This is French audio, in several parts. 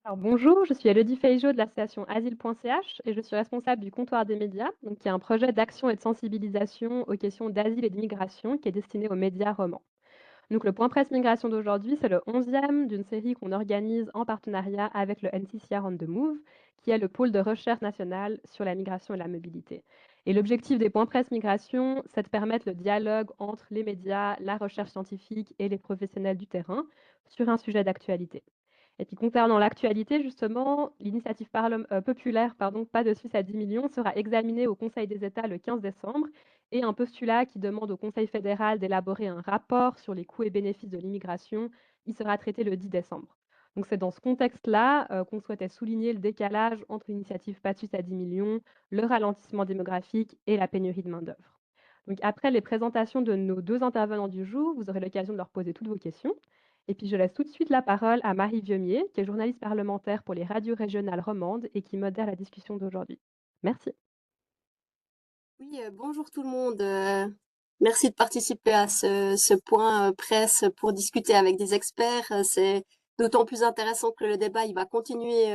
Alors bonjour, je suis Elodie Feijo de l'association asile.ch et je suis responsable du comptoir des médias, donc qui est un projet d'action et de sensibilisation aux questions d'asile et d'immigration qui est destiné aux médias romans. Donc le point presse migration d'aujourd'hui, c'est le 11e d'une série qu'on organise en partenariat avec le NCCR on the Move, qui est le pôle de recherche national sur la migration et la mobilité. Et l'objectif des points presse migration, c'est de permettre le dialogue entre les médias, la recherche scientifique et les professionnels du terrain sur un sujet d'actualité. Et puis concernant l'actualité, justement, l'initiative populaire Pas de Suisse à 10 millions sera examinée au Conseil des États le 15 décembre et un postulat qui demande au Conseil fédéral d'élaborer un rapport sur les coûts et bénéfices de l'immigration, il sera traité le 10 décembre. Donc c'est dans ce contexte-là qu'on souhaitait souligner le décalage entre l'initiative Pas de Suisse à 10 millions, le ralentissement démographique et la pénurie de main-d'œuvre. Donc après les présentations de nos deux intervenants du jour, vous aurez l'occasion de leur poser toutes vos questions. Et puis je laisse tout de suite la parole à Marie Vieumier, qui est journaliste parlementaire pour les radios régionales romandes et qui modère la discussion d'aujourd'hui. Merci. Oui, bonjour tout le monde. Merci de participer à ce point presse pour discuter avec des experts. C'est d'autant plus intéressant que le débat il va continuer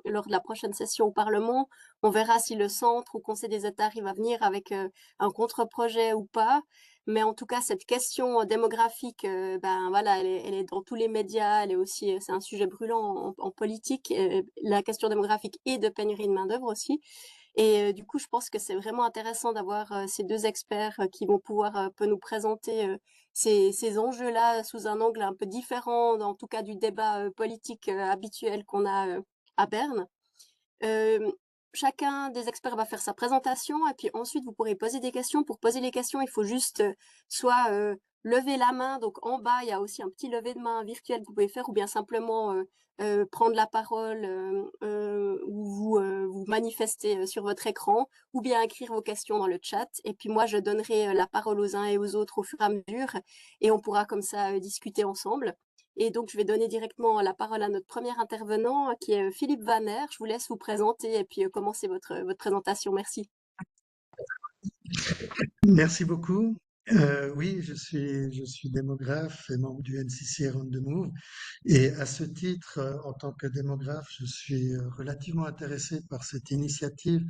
lors de la prochaine session au Parlement. On verra si le centre ou Conseil des États arrive à venir avec un contre-projet ou pas. Mais en tout cas, cette question démographique, ben voilà, elle est dans tous les médias. Elle est aussi, c'est un sujet brûlant en politique. La question démographique et de pénurie de main d'œuvre aussi. Et du coup, je pense que c'est vraiment intéressant d'avoir ces 2 experts qui vont pouvoir un peu nous présenter ces enjeux-là sous un angle un peu différent, en tout cas du débat politique habituel qu'on a à Berne. Euh, Chacun des experts va faire sa présentation et puis ensuite vous pourrez poser des questions. Pour poser les questions, il faut juste soit lever la main. Donc en bas, il y a aussi un petit lever de main virtuel que vous pouvez faire ou bien simplement prendre la parole ou vous manifester sur votre écran ou bien écrire vos questions dans le chat. Et puis moi, je donnerai la parole aux uns et aux autres au fur et à mesure et on pourra comme ça discuter ensemble. Et donc, je vais donner directement la parole à notre premier intervenant, qui est Philippe Vanner. Je vous laisse vous présenter et puis commencer votre présentation. Merci. Merci beaucoup. Oui, je suis démographe et membre du NCCR on the Move. Et à ce titre, en tant que démographe, je suis relativement intéressé par cette initiative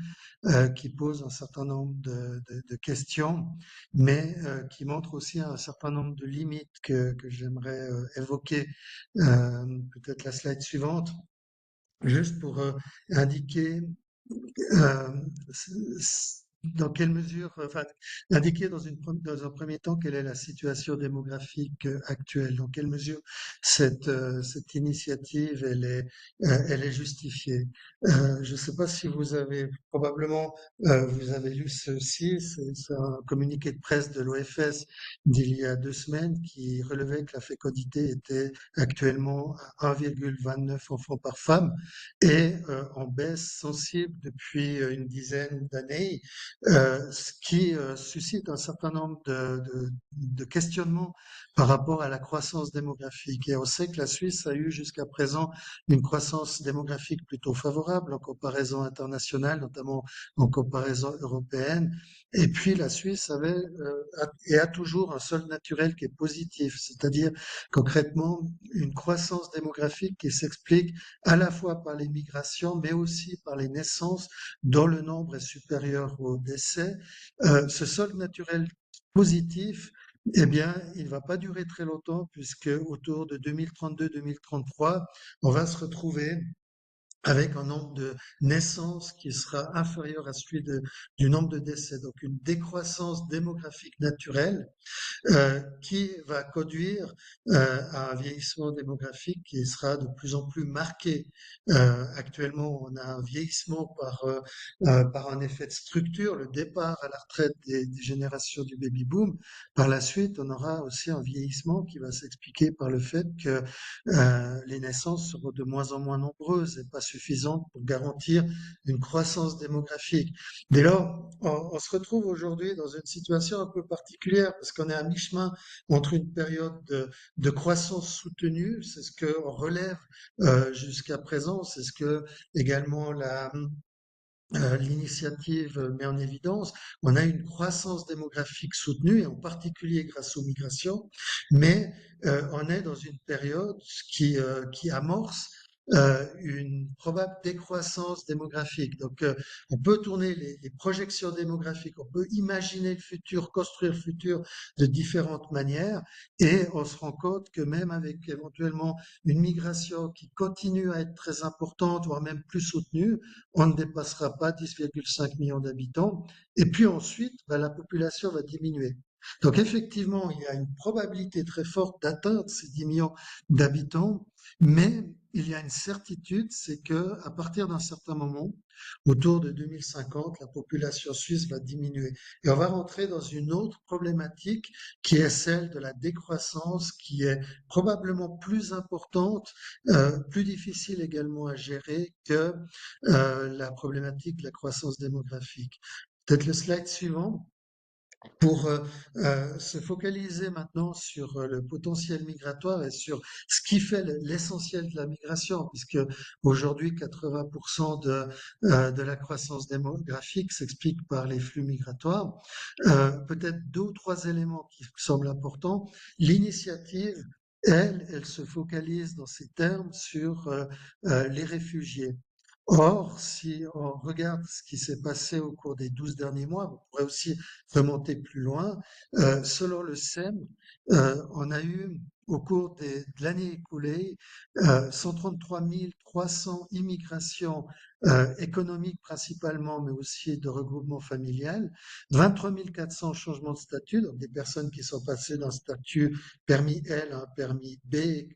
qui pose un certain nombre de questions, mais qui montre aussi un certain nombre de limites que j'aimerais évoquer. Peut-être la slide suivante, juste pour indiquer euh, dans quelle mesure, enfin, indiquer dans un premier temps quelle est la situation démographique actuelle, dans quelle mesure cette initiative elle est justifiée. Je ne sais pas si vous avez probablement vous avez lu ceci, c'est un communiqué de presse de l'OFS d'il y a 2 semaines qui relevait que la fécondité était actuellement à 1,29 enfants par femme et en baisse sensible depuis une dizaine d'années, ce qui suscite un certain nombre de questionnements par rapport à la croissance démographique. Et on sait que la Suisse a eu jusqu'à présent une croissance démographique plutôt favorable en comparaison internationale, notamment en comparaison européenne. Et puis la Suisse avait et a toujours un solde naturel qui est positif, c'est-à-dire concrètement une croissance démographique qui s'explique à la fois par les migrations, mais aussi par les naissances dont le nombre est supérieur aux décès. Ce solde naturel positif, eh bien, il ne va pas durer très longtemps puisque autour de 2032-2033, on va se retrouver avec un nombre de naissances qui sera inférieur à celui du nombre de décès. Donc une décroissance démographique naturelle qui va conduire à un vieillissement démographique qui sera de plus en plus marqué. Actuellement, on a un vieillissement par un effet de structure, le départ à la retraite des générations du baby-boom. Par la suite, on aura aussi un vieillissement qui va s'expliquer par le fait que les naissances seront de moins en moins nombreuses et pas suffisantes pour garantir une croissance démographique. Dès lors, on se retrouve aujourd'hui dans une situation un peu particulière parce qu'on est à mi-chemin entre une période de croissance soutenue, c'est ce qu'on relève jusqu'à présent, c'est ce que également l'initiative met en évidence. On a une croissance démographique soutenue, et en particulier grâce aux migrations, mais on est dans une période qui amorce une probable décroissance démographique. Donc, on peut tourner les projections démographiques, on peut imaginer le futur, construire le futur de différentes manières, et on se rend compte que même avec éventuellement une migration qui continue à être très importante, voire même plus soutenue, on ne dépassera pas 10,5 millions d'habitants. Et puis ensuite, ben, la population va diminuer. Donc effectivement, il y a une probabilité très forte d'atteindre ces 10 millions d'habitants, mais il y a une certitude, c'est que à partir d'un certain moment, autour de 2050, la population suisse va diminuer. Et on va rentrer dans une autre problématique qui est celle de la décroissance, qui est probablement plus importante, plus difficile également à gérer que la problématique de la croissance démographique. Peut-être le slide suivant. Pour se focaliser maintenant sur le potentiel migratoire et sur ce qui fait l'essentiel de la migration, puisque aujourd'hui 80% de la croissance démographique s'explique par les flux migratoires. Peut-être deux ou trois éléments qui semblent importants. L'initiative, elle se focalise dans ces termes sur les réfugiés. Or, si on regarde ce qui s'est passé au cours des 12 derniers mois, on pourrait aussi remonter plus loin. Selon le SEM, on a eu au cours de l'année écoulée 133 300 immigrations économiques principalement, mais aussi de regroupement familial, 23 400 changements de statut, donc des personnes qui sont passées d'un statut permis L à un permis B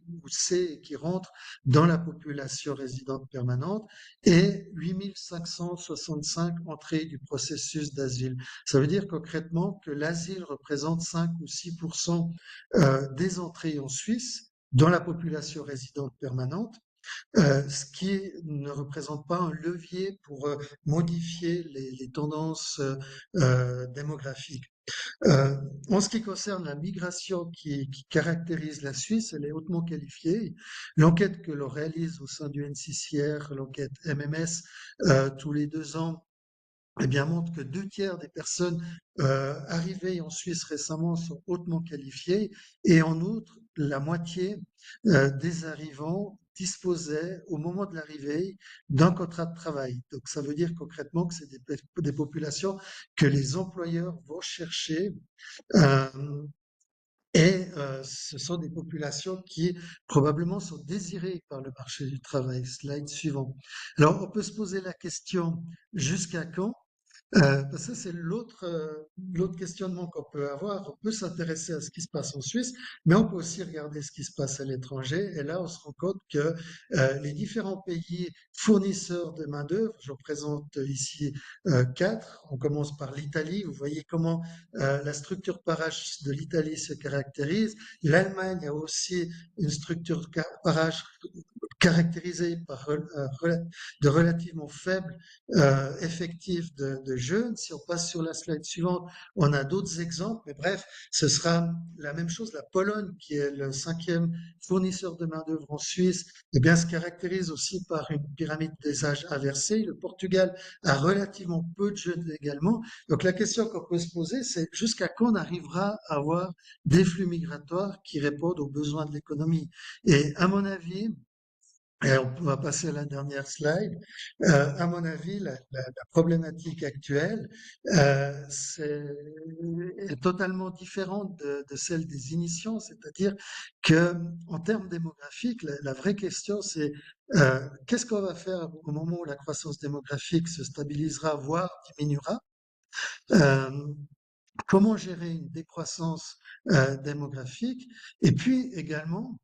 ou C et qui rentrent dans la population résidente permanente, et 8 565 entrées du processus d'asile. Ça veut dire concrètement que l'asile représente 5 ou 6% des entrées en Suisse dans la population résidente permanente, ce qui ne représente pas un levier pour modifier les tendances démographiques. Euh, En ce qui concerne la migration qui caractérise la Suisse, elle est hautement qualifiée. L'enquête que l'on réalise au sein du NCCR, l'enquête MMS, tous les 2 ans, eh bien, montre que 2 tiers des personnes arrivées en Suisse récemment sont hautement qualifiées, et en outre, la moitié des arrivants disposaient au moment de l'arrivée d'un contrat de travail. Donc ça veut dire concrètement que c'est des populations que les employeurs vont chercher, euh, et ce sont des populations qui probablement sont désirées par le marché du travail. Slide suivant. Alors on peut se poser la question, jusqu'à quand? Parce que c'est l'autre questionnement qu'on peut avoir. On peut s'intéresser à ce qui se passe en Suisse, mais on peut aussi regarder ce qui se passe à l'étranger. Et là, on se rend compte que les différents pays fournisseurs de main-d'œuvre, je représente ici 4. On commence par l'Italie. Vous voyez comment la structure par âge de l'Italie se caractérise. L'Allemagne a aussi une structure par âge caractérisée par de relativement faibles effectifs de jeunes. Si on passe sur la slide suivante, on a d'autres exemples, mais bref, ce sera la même chose. La Pologne, qui est le 5e fournisseur de main-d'œuvre en Suisse, eh bien, se caractérise aussi par une pyramide des âges inversée. Le Portugal a relativement peu de jeunes également. Donc, la question qu'on peut se poser, c'est jusqu'à quand on arrivera à avoir des flux migratoires qui répondent aux besoins de l'économie. Et à mon avis, et on va passer à la dernière slide. À mon avis, la problématique actuelle est totalement différente de celle des initiants, c'est-à-dire que en termes démographiques, la vraie question c'est qu'est-ce qu'on va faire au moment où la croissance démographique se stabilisera, voire diminuera? Euh, Comment gérer une décroissance démographique, et puis également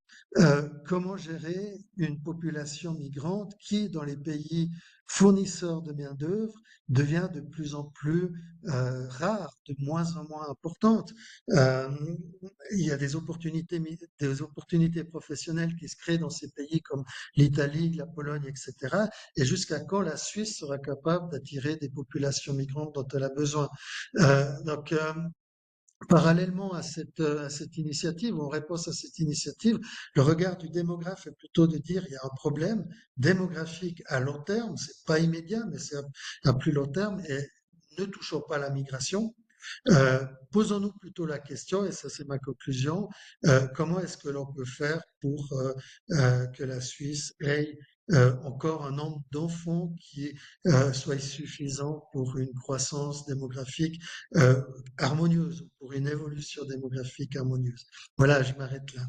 comment gérer une population migrante qui, dans les pays fournisseurs de main-d'œuvre, devient de plus en plus rare, de moins en moins importante. Euh, il y a des opportunités professionnelles qui se créent dans ces pays comme l'Italie, la Pologne, etc. Et jusqu'à quand la Suisse sera capable d'attirer des populations migrantes dont elle a besoin? Donc, parallèlement à cette initiative, ou en réponse à cette initiative, le regard du démographe est plutôt de dire il y a un problème démographique à long terme, c'est pas immédiat, mais c'est à plus long terme, et ne touchons pas la migration. Posons-nous plutôt la question, et ça c'est ma conclusion, comment est-ce que l'on peut faire pour que la Suisse ait encore un nombre d'enfants qui soit suffisant pour une croissance démographique harmonieuse, pour une évolution démographique harmonieuse. Voilà, je m'arrête là.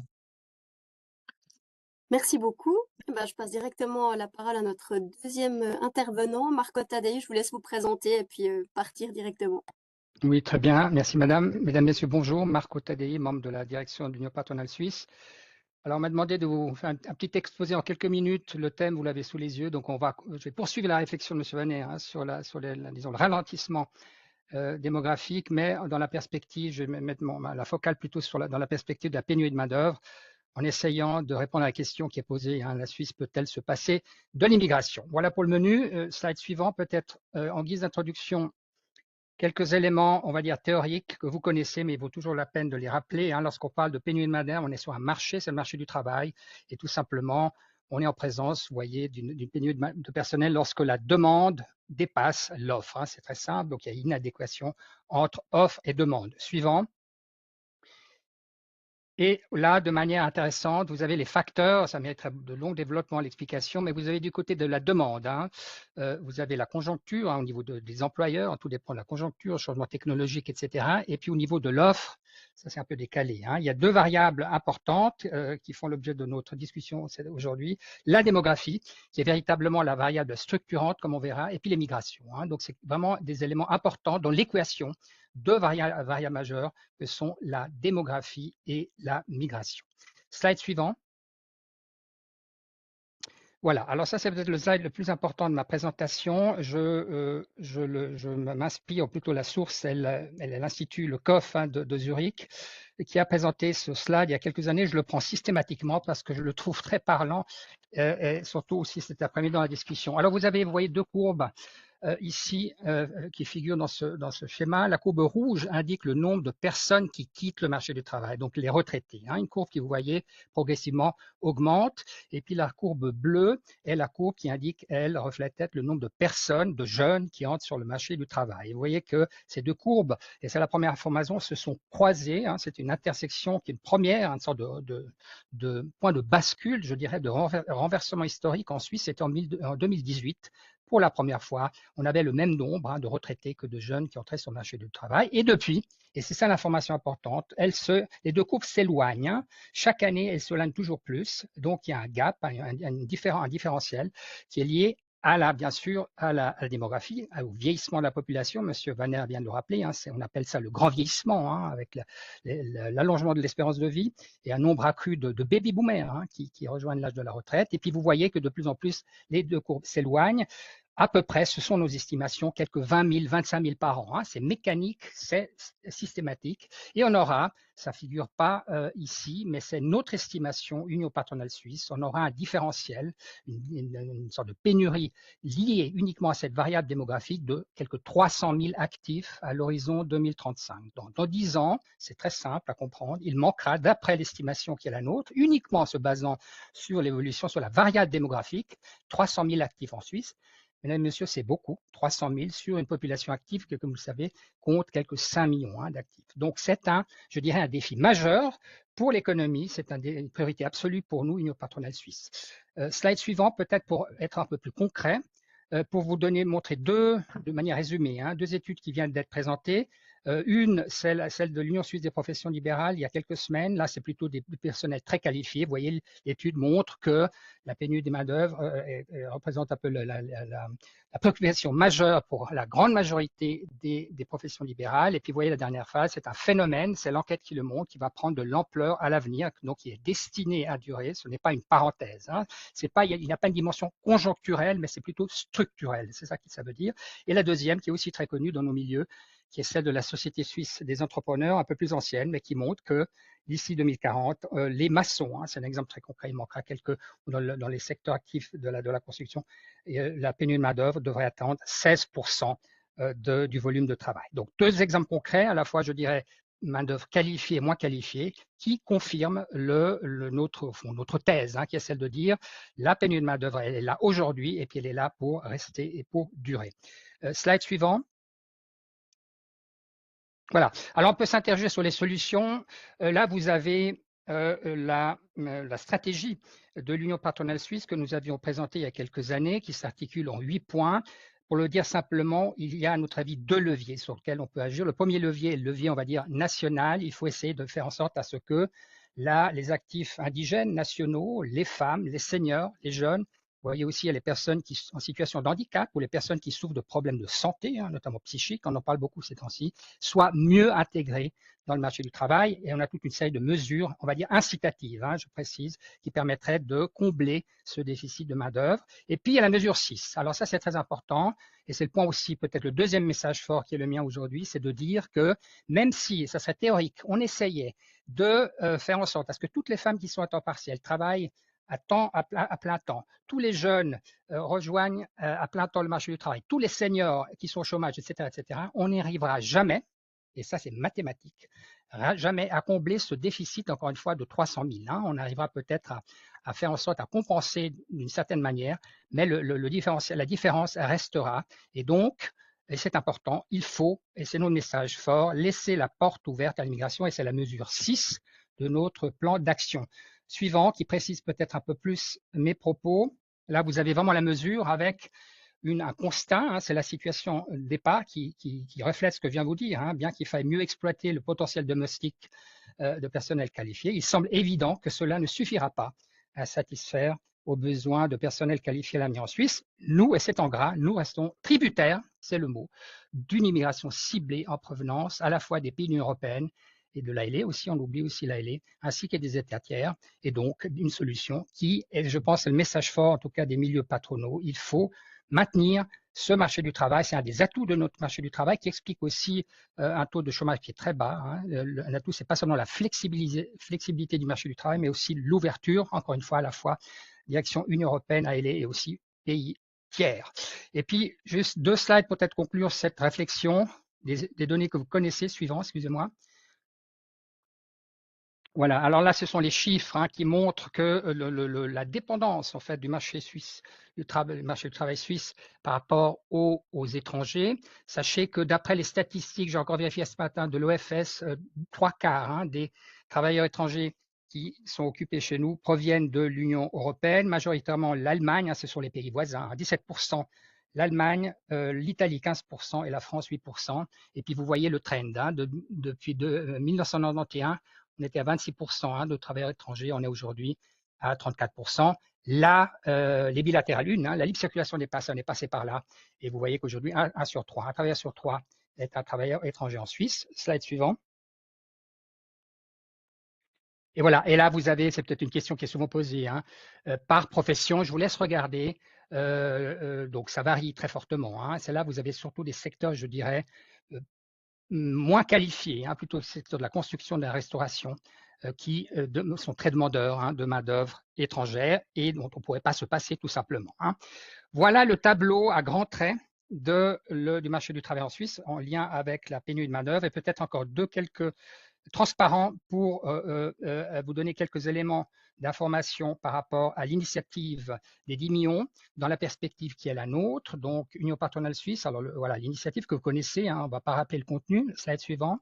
Merci beaucoup. Eh ben, je passe directement la parole à notre deuxième intervenant, Marco Taddei. Je vous laisse vous présenter et puis partir directement. Oui, très bien. Merci, madame. Mesdames, messieurs, bonjour. Marco Taddei, membre de la direction de l'Union patronale suisse. Alors, on m'a demandé de vous faire un petit exposé en quelques minutes. Le thème, vous l'avez sous les yeux. Donc, je vais poursuivre la réflexion de M. Vanet sur disons, le ralentissement démographique, mais dans la perspective, je vais mettre la focale plutôt dans la perspective de la pénurie de main-d'œuvre, en essayant de répondre à la question qui est posée, la Suisse peut-elle se passer de l'immigration? Voilà pour le menu. Slide suivant, peut-être en guise d'introduction, quelques éléments, on va dire, théoriques que vous connaissez, mais il vaut toujours la peine de les rappeler. Lorsqu'on parle de pénurie de main-d'œuvre, on est sur un marché, c'est le marché du travail, et tout simplement, on est en présence, vous voyez, d'une pénurie de personnel lorsque la demande dépasse l'offre. C'est très simple, donc il y a inadéquation entre offre et demande. Suivant. Et là, de manière intéressante, vous avez les facteurs, ça mériterait de long développement l'explication, mais vous avez du côté de la demande, vous avez la conjoncture au niveau des employeurs, tout dépend de la conjoncture, changement technologique, etc. Et puis au niveau de l'offre, ça c'est un peu décalé. Il y a deux variables importantes qui font l'objet de notre discussion aujourd'hui. La démographie, qui est véritablement la variable structurante, comme on verra, et puis les migrations. Donc c'est vraiment des éléments importants dans l'équation, deux variables majeures que sont la démographie et la migration. Slide suivant. Voilà, alors ça c'est peut-être le slide le plus important de ma présentation. Je m'inspire, plutôt la source, elle est l'Institut, le COF de Zurich, qui a présenté ce slide il y a quelques années. Je le prends systématiquement parce que je le trouve très parlant, et surtout aussi cet après-midi dans la discussion. Alors vous voyez deux courbes ici qui figure dans ce schéma. La courbe rouge indique le nombre de personnes qui quittent le marché du travail, donc les retraités. Une courbe qui, vous voyez, progressivement augmente. Et puis la courbe bleue est la courbe qui indique, elle, reflète peut-être le nombre de personnes, de jeunes qui entrent sur le marché du travail. Et vous voyez que ces deux courbes, et c'est la première information, se sont croisées. C'est une intersection qui est une première, une sorte de point de bascule, je dirais, de renversement historique en Suisse. C'était en 2018. Pour la première fois, on avait le même nombre de retraités que de jeunes qui entraient sur le marché du travail. Et depuis, et c'est ça l'information importante, les deux courbes s'éloignent. Chaque année, elles s'éloignent toujours plus. Donc, il y a un gap, un différentiel qui est lié bien sûr, à la démographie, au vieillissement de la population. Monsieur Vaner vient de le rappeler, on appelle ça le grand vieillissement, avec l'allongement de l'espérance de vie et un nombre accru de baby-boomers qui rejoignent l'âge de la retraite. Et puis, vous voyez que de plus en plus, les deux courbes s'éloignent. À peu près, ce sont nos estimations, quelques 20 000, 25 000 par an. C'est mécanique, c'est systématique. Et on aura, ça ne figure pas ici, mais c'est notre estimation, Union patronale suisse, on aura un différentiel, une sorte de pénurie liée uniquement à cette variable démographique de quelques 300 000 actifs à l'horizon 2035. Donc, dans 10 ans, c'est très simple à comprendre, il manquera, d'après l'estimation qui est la nôtre, uniquement en se basant sur l'évolution, sur la variable démographique, 300 000 actifs en Suisse. Mesdames et messieurs, c'est beaucoup, 300 000 sur une population active qui, comme vous le savez, compte quelques 5 millions d'actifs. Donc, c'est je dirais, un défi majeur pour l'économie. C'est une priorité absolue pour nous, Union patronale suisse. Slide suivant, peut-être pour être un peu plus concret, pour vous montrer de manière résumée, deux études qui viennent d'être présentées. Une, celle de l'Union suisse des professions libérales, il y a quelques semaines. Là, c'est plutôt des personnels très qualifiés. Vous voyez, l'étude montre que la pénurie des main-d'œuvre représente un peu la préoccupation majeure pour la grande majorité des professions libérales. Et puis, vous voyez, la dernière phase, c'est un phénomène, c'est l'enquête qui le montre, qui va prendre de l'ampleur à l'avenir, donc qui est destiné à durer. Ce n'est pas une parenthèse. Il n'y a pas une dimension conjoncturelle, mais c'est plutôt structurel. C'est ça que ça veut dire. Et la deuxième, qui est aussi très connue dans nos milieux, qui est celle de la Société suisse des entrepreneurs, un peu plus ancienne, mais qui montre que d'ici 2040, les maçons, c'est un exemple très concret, il manquera quelques, dans les secteurs actifs de la construction, la pénurie de main-d'œuvre devrait atteindre 16% du volume de travail. Donc, deux exemples concrets, à la fois, je dirais, main-d'œuvre qualifiée et moins qualifiée, qui confirment notre thèse, qui est celle de dire la pénurie de main-d'œuvre, elle est là aujourd'hui et puis elle est là pour rester et pour durer. Slide suivant. Voilà. Alors, on peut s'interroger sur les solutions. Là, vous avez la stratégie de l'Union patronale suisse que nous avions présentée il y a quelques années, qui s'articule en 8 points. Pour le dire simplement, il y a à notre avis 2 leviers sur lesquels on peut agir. Le premier levier est le levier, on va dire, national. Il faut essayer de faire en sorte à ce que là, les actifs indigènes nationaux, les femmes, les seniors, les jeunes, vous voyez aussi, il y a les personnes qui sont en situation de handicap ou les personnes qui souffrent de problèmes de santé, notamment psychiques, on en parle beaucoup ces temps-ci, soient mieux intégrées dans le marché du travail. Et on a toute une série de mesures, on va dire incitatives, je précise, qui permettraient de combler ce déficit de main-d'œuvre. Et puis, il y a la mesure 6. Alors ça, c'est très important. Et c'est le point aussi, peut-être le deuxième message fort qui est le mien aujourd'hui, c'est de dire que même si, ça serait théorique, on essayait de faire en sorte à ce que toutes les femmes qui sont à temps partiel travaillent à plein temps. Tous les jeunes rejoignent à plein temps le marché du travail. Tous les seniors qui sont au chômage, etc., on n'y arrivera jamais, et ça c'est mathématique, jamais à combler ce déficit, encore une fois, de 300 000. On arrivera peut-être à faire en sorte à compenser d'une certaine manière, mais la différence restera. Et donc, et c'est important, il faut, et c'est notre message fort, laisser la porte ouverte à l'immigration, et c'est la mesure 6 de notre plan d'action. Suivant, qui précise peut-être un peu plus mes propos. Là, vous avez vraiment la mesure avec un constat, c'est la situation d'EPA qui reflète ce que je viens de vous dire, bien qu'il faille mieux exploiter le potentiel domestique de personnel qualifié. Il semble évident que cela ne suffira pas à satisfaire aux besoins de personnel qualifié à l'avenir en Suisse. Nous, et c'est en gras, nous restons tributaires, c'est le mot, d'une immigration ciblée en provenance à la fois des pays de l'Union européenne et de l'ALE aussi, on oublie aussi l'ALE, ainsi que des États tiers, et donc une solution qui, et je pense, c'est le message fort, en tout cas des milieux patronaux, il faut maintenir ce marché du travail, c'est un des atouts de notre marché du travail qui explique aussi un taux de chômage qui est très bas. Un atout, c'est pas seulement la flexibilité du marché du travail, mais aussi l'ouverture, encore une fois, à la fois direction Union européenne, ALE et aussi pays tiers. Et puis, juste 2 slides pour peut-être conclure cette réflexion, des données que vous connaissez, suivant, excusez-moi. Voilà, alors là, ce sont les chiffres qui montrent que la dépendance en fait du marché suisse, marché du travail suisse par rapport aux étrangers. Sachez que d'après les statistiques, j'ai encore vérifié ce matin de l'OFS, 3/4 des travailleurs étrangers qui sont occupés chez nous proviennent de l'Union européenne, majoritairement l'Allemagne, ce sont les pays voisins, 17%. L'Allemagne, l'Italie 15% et la France 8%. Et puis vous voyez le trend depuis 1991. On était à 26% de travailleurs étrangers, on est aujourd'hui à 34%. Là, les bilatérales, la libre circulation des personnes est passée par là. Et vous voyez qu'aujourd'hui, 1 sur 3, un travailleur sur 3 est un travailleur étranger en Suisse. Slide suivant. Et voilà, et là, vous avez, c'est peut-être une question qui est souvent posée, par profession, je vous laisse regarder. Donc, ça varie très fortement. Celle-là, vous avez surtout des secteurs, je dirais, moins qualifiés, plutôt le secteur de la construction, de la restauration, qui sont très demandeurs de main-d'œuvre étrangère et dont on ne pourrait pas se passer tout simplement. Voilà le tableau à grands traits du marché du travail en Suisse en lien avec la pénurie de main-d'œuvre et peut-être encore quelques transparents pour vous donner quelques éléments d'information par rapport à l'initiative des 10 millions dans la perspective qui est la nôtre, donc Union patronale suisse. Alors voilà, l'initiative que vous connaissez, on ne va pas rappeler le contenu, slide suivant.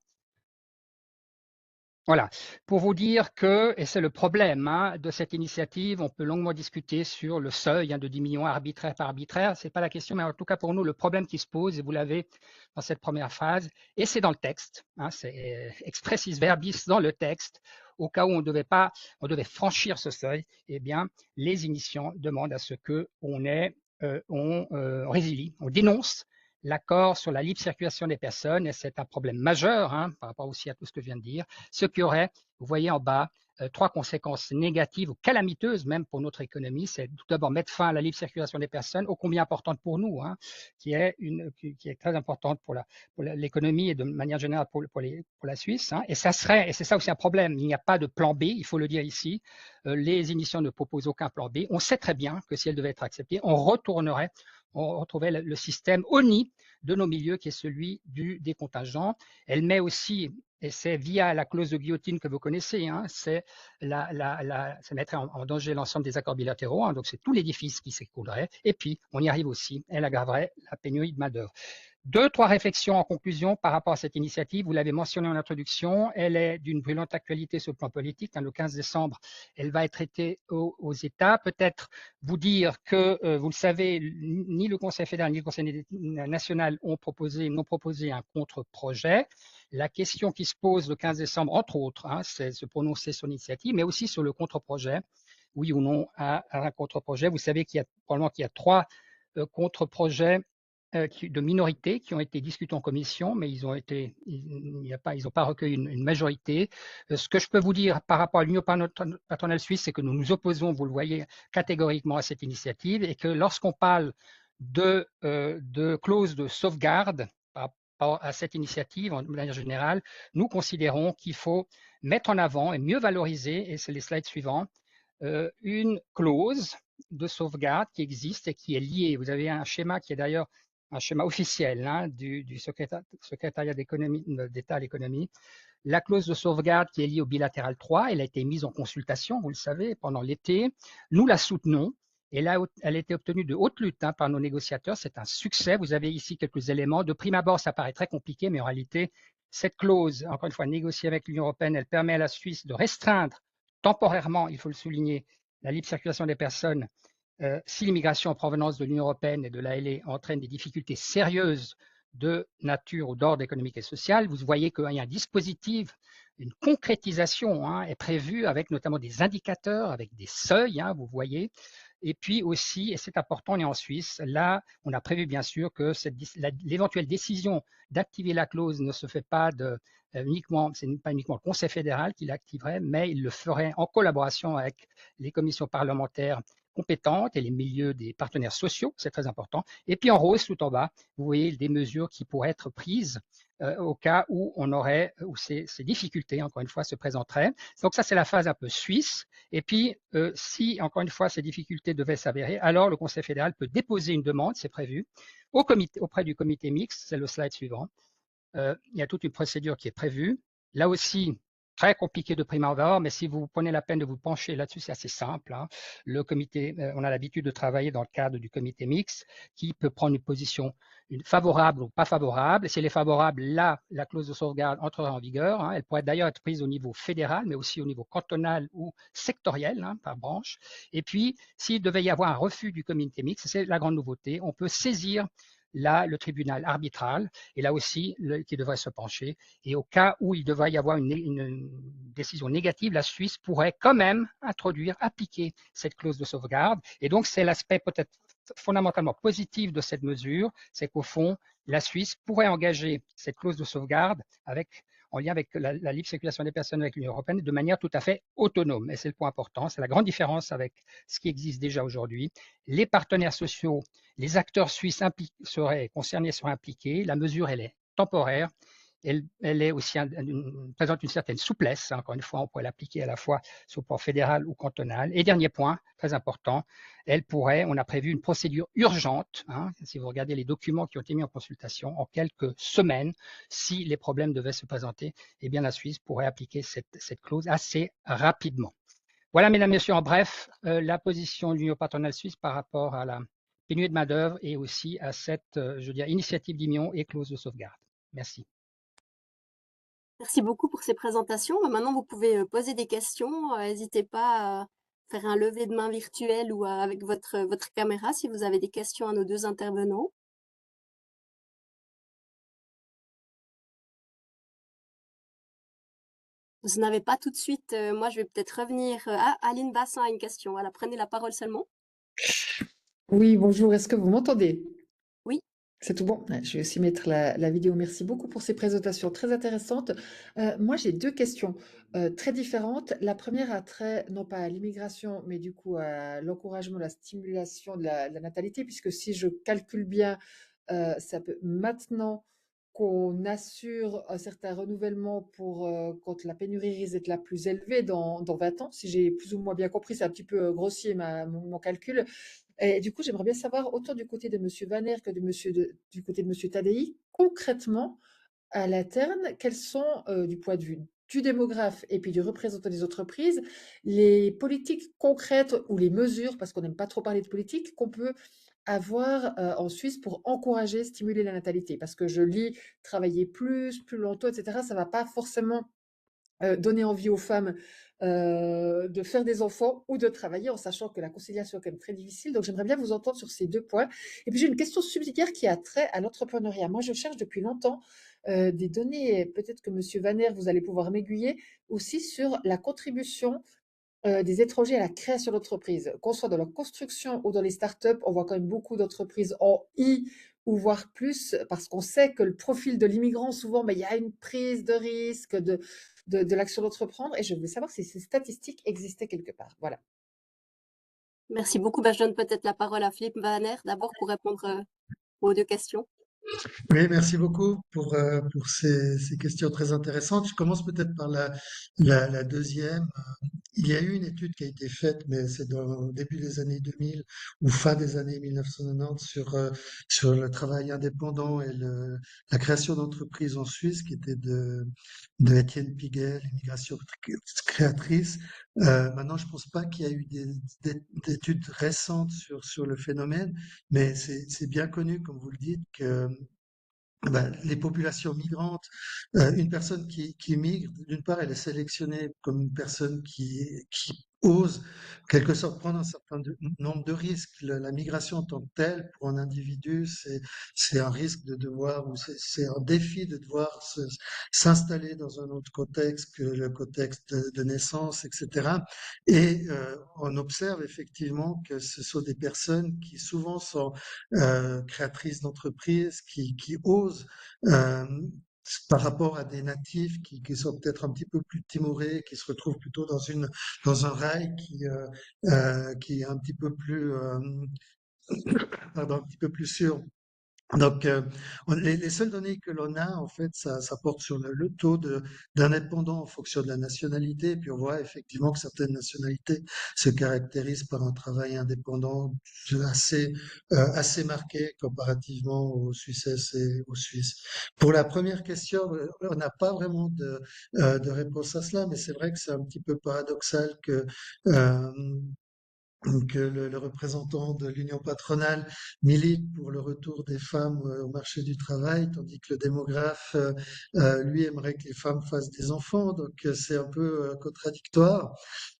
Voilà, pour vous dire que, et c'est le problème de cette initiative, on peut longuement discuter sur le seuil de 10 millions arbitraire par arbitraire, ce n'est pas la question, mais en tout cas pour nous, le problème qui se pose, et vous l'avez dans cette première phase, et c'est dans le texte, c'est expressis verbis dans le texte, au cas où on devait franchir ce seuil, eh bien, les initiants demandent à ce qu'on résilie, on dénonce l'accord sur la libre circulation des personnes, et c'est un problème majeur par rapport aussi à tout ce que je viens de dire, ce qui aurait, vous voyez en bas, 3 conséquences négatives ou calamiteuses même pour notre économie. C'est tout d'abord mettre fin à la libre circulation des personnes, ô combien importante pour nous, qui est très importante pour l'économie et de manière générale pour la Suisse. Et ça serait, et c'est ça aussi un problème, il n'y a pas de plan B, il faut le dire ici, les initiants ne proposent aucun plan B. On sait très bien que si elles devaient être acceptées, on retrouvait le système ONI de nos milieux qui est celui des contingents. Elle met aussi, et c'est via la clause de guillotine que vous connaissez, ça mettrait en danger l'ensemble des accords bilatéraux, donc c'est tout l'édifice qui s'écroulerait. Et puis, on y arrive aussi, elle aggraverait la pénurie de main-d'œuvre. Deux, trois réflexions en conclusion par rapport à cette initiative. Vous l'avez mentionné en introduction, elle est d'une brûlante actualité sur le plan politique. Le 15 décembre, elle va être traitée aux États. Peut-être vous dire que, vous le savez, ni le Conseil fédéral ni le Conseil national n'ont proposé un contre-projet. La question qui se pose le 15 décembre, entre autres, c'est de se prononcer sur l'initiative, mais aussi sur le contre-projet, oui ou non à un contre-projet. Vous savez qu'il y a probablement trois contre-projets de minorités qui ont été discutés en commission, mais ils n'ont pas recueilli une majorité. Ce que je peux vous dire par rapport à l'Union patronale suisse, c'est que nous nous opposons, vous le voyez, catégoriquement à cette initiative et que lorsqu'on parle de clauses de sauvegarde par rapport à cette initiative, en manière générale, nous considérons qu'il faut mettre en avant et mieux valoriser, et c'est les slides suivants, une clause de sauvegarde qui existe et qui est liée. Vous avez un schéma qui est d'ailleurs un schéma officiel du secrétariat d'État à l'économie. La clause de sauvegarde qui est liée au bilatéral 3, elle a été mise en consultation, vous le savez, pendant l'été. Nous la soutenons. Et là, elle a été obtenue de haute lutte par nos négociateurs. C'est un succès. Vous avez ici quelques éléments. De prime abord, ça paraît très compliqué, mais en réalité, cette clause, encore une fois, négociée avec l'Union européenne, elle permet à la Suisse de restreindre temporairement, il faut le souligner, la libre circulation des personnes si l'immigration en provenance de l'Union européenne et de l'ALE entraîne des difficultés sérieuses de nature ou d'ordre économique et social. Vous voyez qu'il y a un dispositif, une concrétisation est prévue avec notamment des indicateurs, avec des seuils, vous voyez. Et puis aussi, et c'est important, on est en Suisse, là, on a prévu bien sûr que l'éventuelle décision d'activer la clause ne se fait pas uniquement, ce n'est pas uniquement le Conseil fédéral qui l'activerait, mais il le ferait en collaboration avec les commissions parlementaires compétentes et les milieux des partenaires sociaux, c'est très important. Et puis en rose, tout en bas, vous voyez des mesures qui pourraient être prises au cas où où ces difficultés, encore une fois, se présenteraient. Donc ça, c'est la phase un peu suisse. Et puis, si, encore une fois, ces difficultés devaient s'avérer, alors le Conseil fédéral peut déposer une demande, c'est prévu, auprès du comité mixte, c'est le slide suivant. Il y a toute une procédure qui est prévue. Là aussi, très compliqué de prime abord, mais si vous prenez la peine de vous pencher là-dessus, c'est assez simple. Le comité, on a l'habitude de travailler dans le cadre du comité mixte qui peut prendre une position favorable ou pas favorable. Et si elle est favorable, là, la clause de sauvegarde entrera en vigueur. Elle pourrait d'ailleurs être prise au niveau fédéral, mais aussi au niveau cantonal ou sectoriel, par branche. Et puis, s'il devait y avoir un refus du comité mixte, c'est la grande nouveauté, on peut saisir là le tribunal arbitral, et là aussi qui devrait se pencher. Et au cas où il devrait y avoir une décision négative, la Suisse pourrait quand même appliquer cette clause de sauvegarde. Et donc c'est l'aspect peut-être fondamentalement positif de cette mesure, c'est qu'au fond, la Suisse pourrait engager cette clause de sauvegarde en lien avec la libre circulation des personnes avec l'Union européenne de manière tout à fait autonome. Et c'est le point important, c'est la grande différence avec ce qui existe déjà aujourd'hui. Les partenaires sociaux, les acteurs suisses concernés seraient impliqués. La mesure, elle est temporaire. Elle est aussi présente une certaine souplesse. Encore une fois, on pourrait l'appliquer à la fois sur le plan fédéral ou cantonal. Et dernier point, très important, on a prévu une procédure urgente. Si vous regardez les documents qui ont été mis en consultation, en quelques semaines, si les problèmes devaient se présenter, eh bien la Suisse pourrait appliquer cette clause assez rapidement. Voilà, mesdames, messieurs, en bref, la position de l'Union patronale suisse par rapport à la pénurie de main-d'œuvre et aussi à cette, initiative d'union et clause de sauvegarde. Merci. Merci beaucoup pour ces présentations. Maintenant, vous pouvez poser des questions. N'hésitez pas à faire un lever de main virtuel ou avec votre caméra si vous avez des questions à nos deux intervenants. Vous n'avez pas tout de suite. Moi, je vais peut-être revenir. Aline Bassin a une question. Voilà, prenez la parole seulement. Oui, bonjour, est-ce que vous m'entendez? Oui. C'est tout bon? Ouais, je vais aussi mettre la vidéo. Merci beaucoup pour ces présentations très intéressantes. Moi, j'ai deux questions très différentes. La première a trait, non pas à l'immigration, mais du coup à l'encouragement, la stimulation de la natalité, puisque si je calcule bien, ça peut maintenant qu'on assure un certain renouvellement pour quand la pénurie risque d'être la plus élevée dans 20 ans, si j'ai plus ou moins bien compris, c'est un petit peu grossier mon calcul. Et du coup, j'aimerais bien savoir, autant du côté de Monsieur Van Aert que du côté de Monsieur Tadei, concrètement, à l'interne, quels sont, du point de vue du démographe et puis du représentant des entreprises, les politiques concrètes ou les mesures, parce qu'on n'aime pas trop parler de politique, qu'on peut avoir en Suisse pour encourager, stimuler la natalité? Parce que je lis travailler plus longtemps, etc. Ça ne va pas forcément donner envie aux femmes de faire des enfants ou de travailler, en sachant que la conciliation est quand même très difficile. Donc, j'aimerais bien vous entendre sur ces 2 points. Et puis, j'ai une question subsidiaire qui a trait à l'entrepreneuriat. Moi, je cherche depuis longtemps des données, et peut-être que Monsieur Vaner, vous allez pouvoir m'aiguiller, aussi sur la contribution des étrangers à la création d'entreprises. Qu'on soit dans la construction ou dans les startups, on voit quand même beaucoup d'entreprises en I ou voire plus, parce qu'on sait que le profil de l'immigrant, souvent, il y a une prise de risque de l'action d'entreprendre. Et je voulais savoir si ces statistiques existaient quelque part. Voilà. Merci beaucoup. Je donne peut-être la parole à Philippe Vaner d'abord pour répondre aux 2 questions. Oui, merci beaucoup pour ces questions très intéressantes. Je commence peut-être par la deuxième. Il y a eu une étude qui a été faite, mais c'est au début des années 2000 ou fin des années 1990 sur le travail indépendant et la création d'entreprises en Suisse, qui était de Étienne Piguel, Immigration créatrice. Maintenant, je pense pas qu'il y a eu d'études récentes sur le phénomène, mais c'est bien connu, comme vous le dites, que les populations migrantes, une personne qui migre, d'une part, elle est sélectionnée comme une personne qui ose, en quelque sorte, prendre un certain nombre de risques. La migration en tant que telle, pour un individu, c'est un risque de devoir, ou c'est un défi de devoir s'installer dans un autre contexte que le contexte de naissance, etc. Et on observe effectivement que ce sont des personnes qui souvent sont créatrices d'entreprises, qui osent euh, par rapport à des natifs qui sont peut-être un petit peu plus timorés, qui se retrouvent plutôt dans un rail qui est un petit peu plus pardon, un petit peu plus sûr. Donc, les seules données que l'on a, en fait, ça porte sur le taux d'indépendants en fonction de la nationalité. Et puis, on voit effectivement que certaines nationalités se caractérisent par un travail indépendant assez marqué comparativement aux Suisses et aux Suisses. Pour la première question, on n'a pas vraiment de réponse à cela, mais c'est vrai que c'est un petit peu paradoxal euh, que le représentant de l'union patronale milite pour le retour des femmes au marché du travail, tandis que le démographe, lui, aimerait que les femmes fassent des enfants. Donc, c'est un peu contradictoire.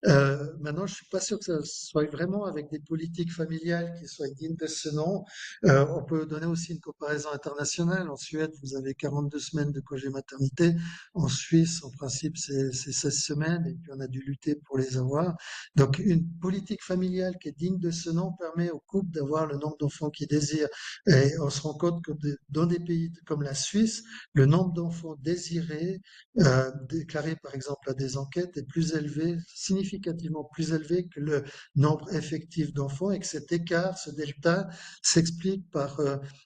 Maintenant, je suis pas sûr que ça soit vraiment avec des politiques familiales qui soient dignes de ce nom. On peut donner aussi une comparaison internationale. En Suède, vous avez 42 semaines de congé maternité. En Suisse, en principe, c'est 16 semaines, et puis on a dû lutter pour les avoir. Donc, une politique familiale qui est digne de ce nom permet aux couples d'avoir le nombre d'enfants qu'ils désirent. Et on se rend compte que dans des pays comme la Suisse, le nombre d'enfants désirés, déclarés par exemple à des enquêtes, est plus élevé, significativement plus élevé que le nombre effectif d'enfants, et que cet écart, ce delta, s'explique par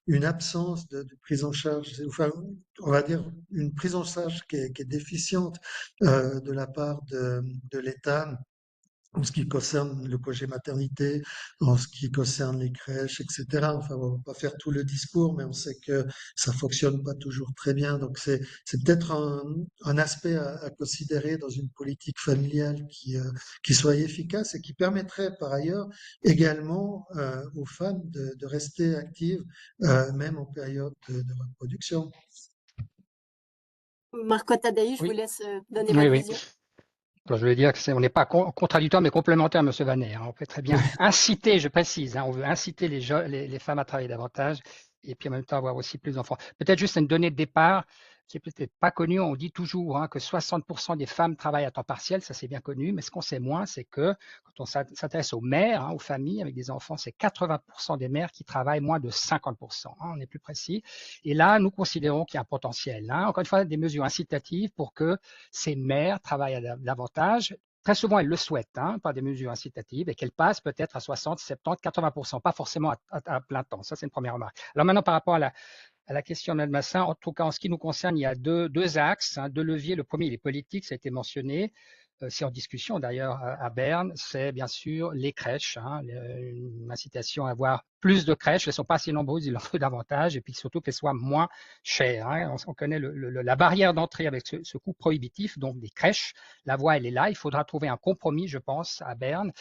une absence de prise en charge, enfin, on va dire une prise en charge qui est déficiente de la part de l'État en ce qui concerne le congé maternité, en ce qui concerne les crèches, etc. Enfin, on va pas faire tout le discours, mais on sait que ça fonctionne pas toujours très bien. Donc, c'est peut-être un aspect à considérer dans une politique familiale qui soit efficace et qui permettrait par ailleurs également aux femmes de rester actives, même en période de reproduction. Marco Taddei, je vous Oui, laisse donner oui, votre oui. vision. Alors, je veux dire on n'est pas contradictoire, mais complémentaire, Monsieur Vaner. On peut très bien Oui. inciter, je précise, on veut inciter les femmes à travailler davantage et puis en même temps avoir aussi plus d'enfants. Peut-être juste une donnée de départ qui est peut-être pas connue. On dit toujours que 60% des femmes travaillent à temps partiel, ça c'est bien connu, mais ce qu'on sait moins, c'est que quand on s'intéresse aux mères, aux familles avec des enfants, c'est 80% des mères qui travaillent moins de 50%. On est plus précis. Et là, nous considérons qu'il y a un potentiel. Encore une fois, des mesures incitatives pour que ces mères travaillent davantage. Très souvent, elles le souhaitent, par des mesures incitatives, et qu'elles passent peut-être à 60, 70, 80%, pas forcément à plein temps. Ça, c'est une première remarque. Alors maintenant, par rapport à la question de Mme Massin, en tout cas, en ce qui nous concerne, il y a deux axes, deux leviers. Le premier, il est politique, ça a été mentionné. c'est en discussion d'ailleurs à Berne, c'est bien sûr les crèches, hein, une incitation à avoir plus de crèches. Elles ne sont pas assez nombreuses, il en faut davantage, et puis surtout qu'elles soient moins chères. Hein. On connaît la barrière d'entrée avec ce coût prohibitif, donc des crèches. La voie, elle est là. Il faudra trouver un compromis, je pense, à Berne.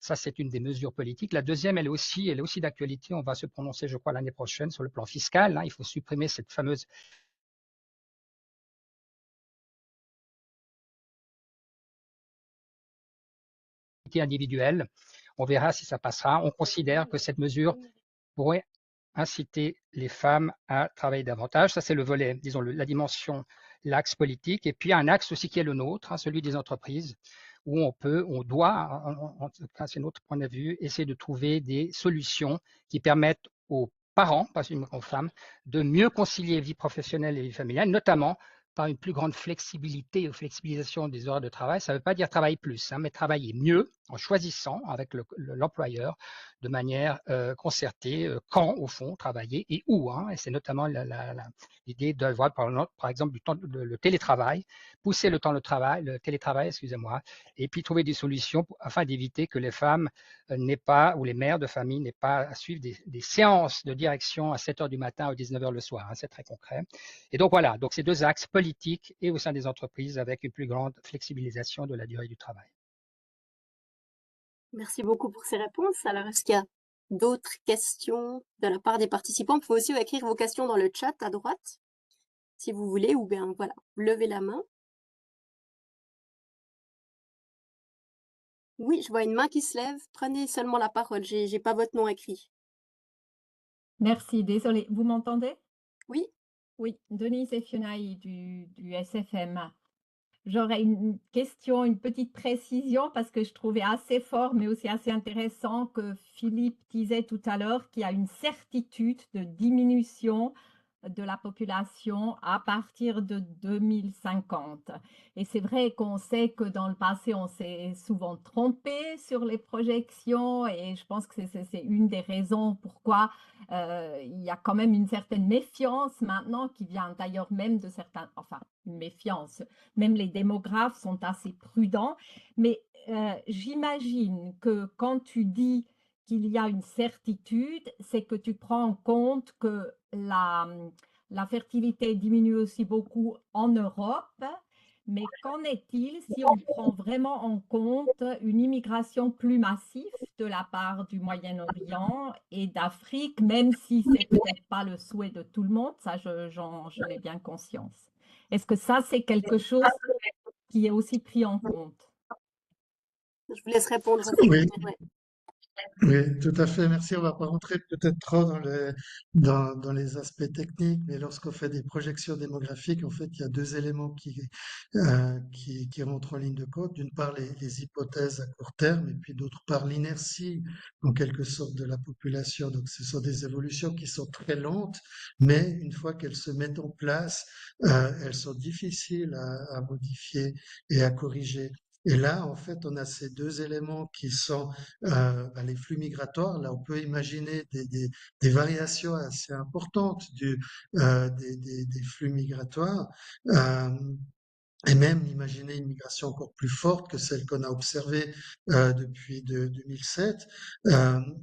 Ça, c'est une des mesures politiques. La deuxième, elle est aussi d'actualité. On va se prononcer, je crois, l'année prochaine sur le plan fiscal. Hein. Il faut supprimer cette fameuse individuelle. On verra si ça passera. On considère que cette mesure pourrait inciter les femmes à travailler davantage. Ça, c'est le volet, disons, la dimension, l'axe politique. Et puis, un axe aussi qui est le nôtre, hein, celui des entreprises, où on doit, en tout cas, c'est notre point de vue, essayer de trouver des solutions qui permettent aux parents, pas uniquement aux femmes, de mieux concilier vie professionnelle et vie familiale, notamment par une plus grande flexibilité ou flexibilisation des horaires de travail. Ça ne veut pas dire travailler plus, hein, mais travailler mieux en choisissant avec l'employeur de manière concertée quand, au fond, travailler et où. Hein, et c'est notamment l'idée d'avoir, par exemple, le télétravail, pousser le télétravail, excusez-moi, et puis trouver des solutions afin d'éviter que les femmes n'aient pas, ou les mères de famille n'aient pas à suivre des séances de direction à 7 heures du matin ou 19 heures le soir. Hein, c'est très concret. Et donc voilà, donc ces deux axes politiques et au sein des entreprises avec une plus grande flexibilisation de la durée du travail. Merci beaucoup pour ces réponses. Alors, est-ce qu'il y a d'autres questions de la part des participants? Vous pouvez aussi écrire vos questions dans le chat à droite, si vous voulez, ou bien voilà, levez la main. Oui, je vois une main qui se lève. Prenez seulement la parole. J'ai pas votre nom écrit. Merci, désolée. Vous m'entendez? Oui, Oui, Denise Efionaï du SFM. J'aurais une question, une petite précision parce que je trouvais assez fort, mais aussi assez intéressant que Philippe disait tout à l'heure qu'il y a une certitude de diminution de la population à partir de 2050. Et c'est vrai qu'on sait que dans le passé, on s'est souvent trompé sur les projections et je pense que c'est une des raisons pourquoi il y a quand même une certaine méfiance maintenant qui vient d'ailleurs même de certains, enfin une méfiance, même les démographes sont assez prudents, mais j'imagine que quand tu dis qu'il y a une certitude, c'est que tu prends en compte que la fertilité diminue aussi beaucoup en Europe, mais qu'en est-il si on prend vraiment en compte une immigration plus massive de la part du Moyen-Orient et d'Afrique, même si c'est peut-être pas le souhait de tout le monde, ça j'en ai bien conscience. Est-ce que ça, c'est quelque chose qui est aussi pris en compte? je vous laisse répondre. Oui, Ouais. oui, tout à fait. Merci. On va pas rentrer peut-être trop dans les aspects techniques, mais lorsqu'on fait des projections démographiques, en fait, il y a deux éléments qui rentrent en ligne de compte. D'une part, les hypothèses à court terme, et puis d'autre part, l'inertie, en quelque sorte, de la population. Donc, ce sont des évolutions qui sont très lentes, mais une fois qu'elles se mettent en place, elles sont difficiles à modifier et à corriger. Et là, en fait, on a ces deux éléments qui sont les flux migratoires. Là, on peut imaginer des variations assez importantes des flux migratoires. Euh, et même imaginer une migration encore plus forte que celle qu'on a observée depuis 2007.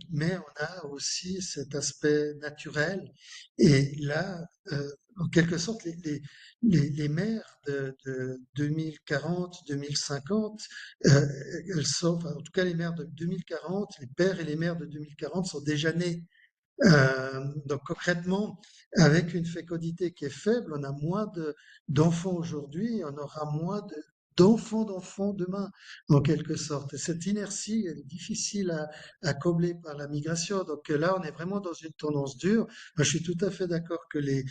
Mais on a aussi cet aspect naturel. Et là, en quelque sorte, les mères de 2040, 2050, elles sont, enfin, en tout cas les mères de 2040, les pères et les mères de 2040 sont déjà nés. Donc concrètement, avec une fécondité qui est faible, on a moins d'enfants aujourd'hui, on aura moins d'enfants demain, en quelque sorte. Et cette inertie, elle est difficile à combler par la migration. Donc là, on est vraiment dans une tendance dure. Moi, je suis tout à fait d'accord que les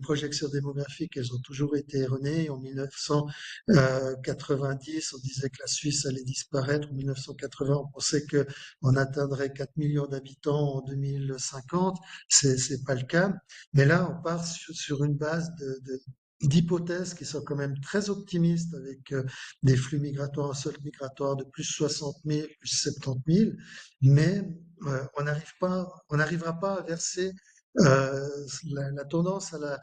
projections démographiques, elles ont toujours été erronées. En 1990, on disait que la Suisse allait disparaître. En 1980, on pensait que on atteindrait 4 millions d'habitants en 2050. C'est pas le cas. Mais là, on part sur une base d'hypothèses qui sont quand même très optimistes avec des flux migratoires, un solde migratoire de plus 60 000, plus 70 000. Mais on n'arrivera pas à verser la tendance à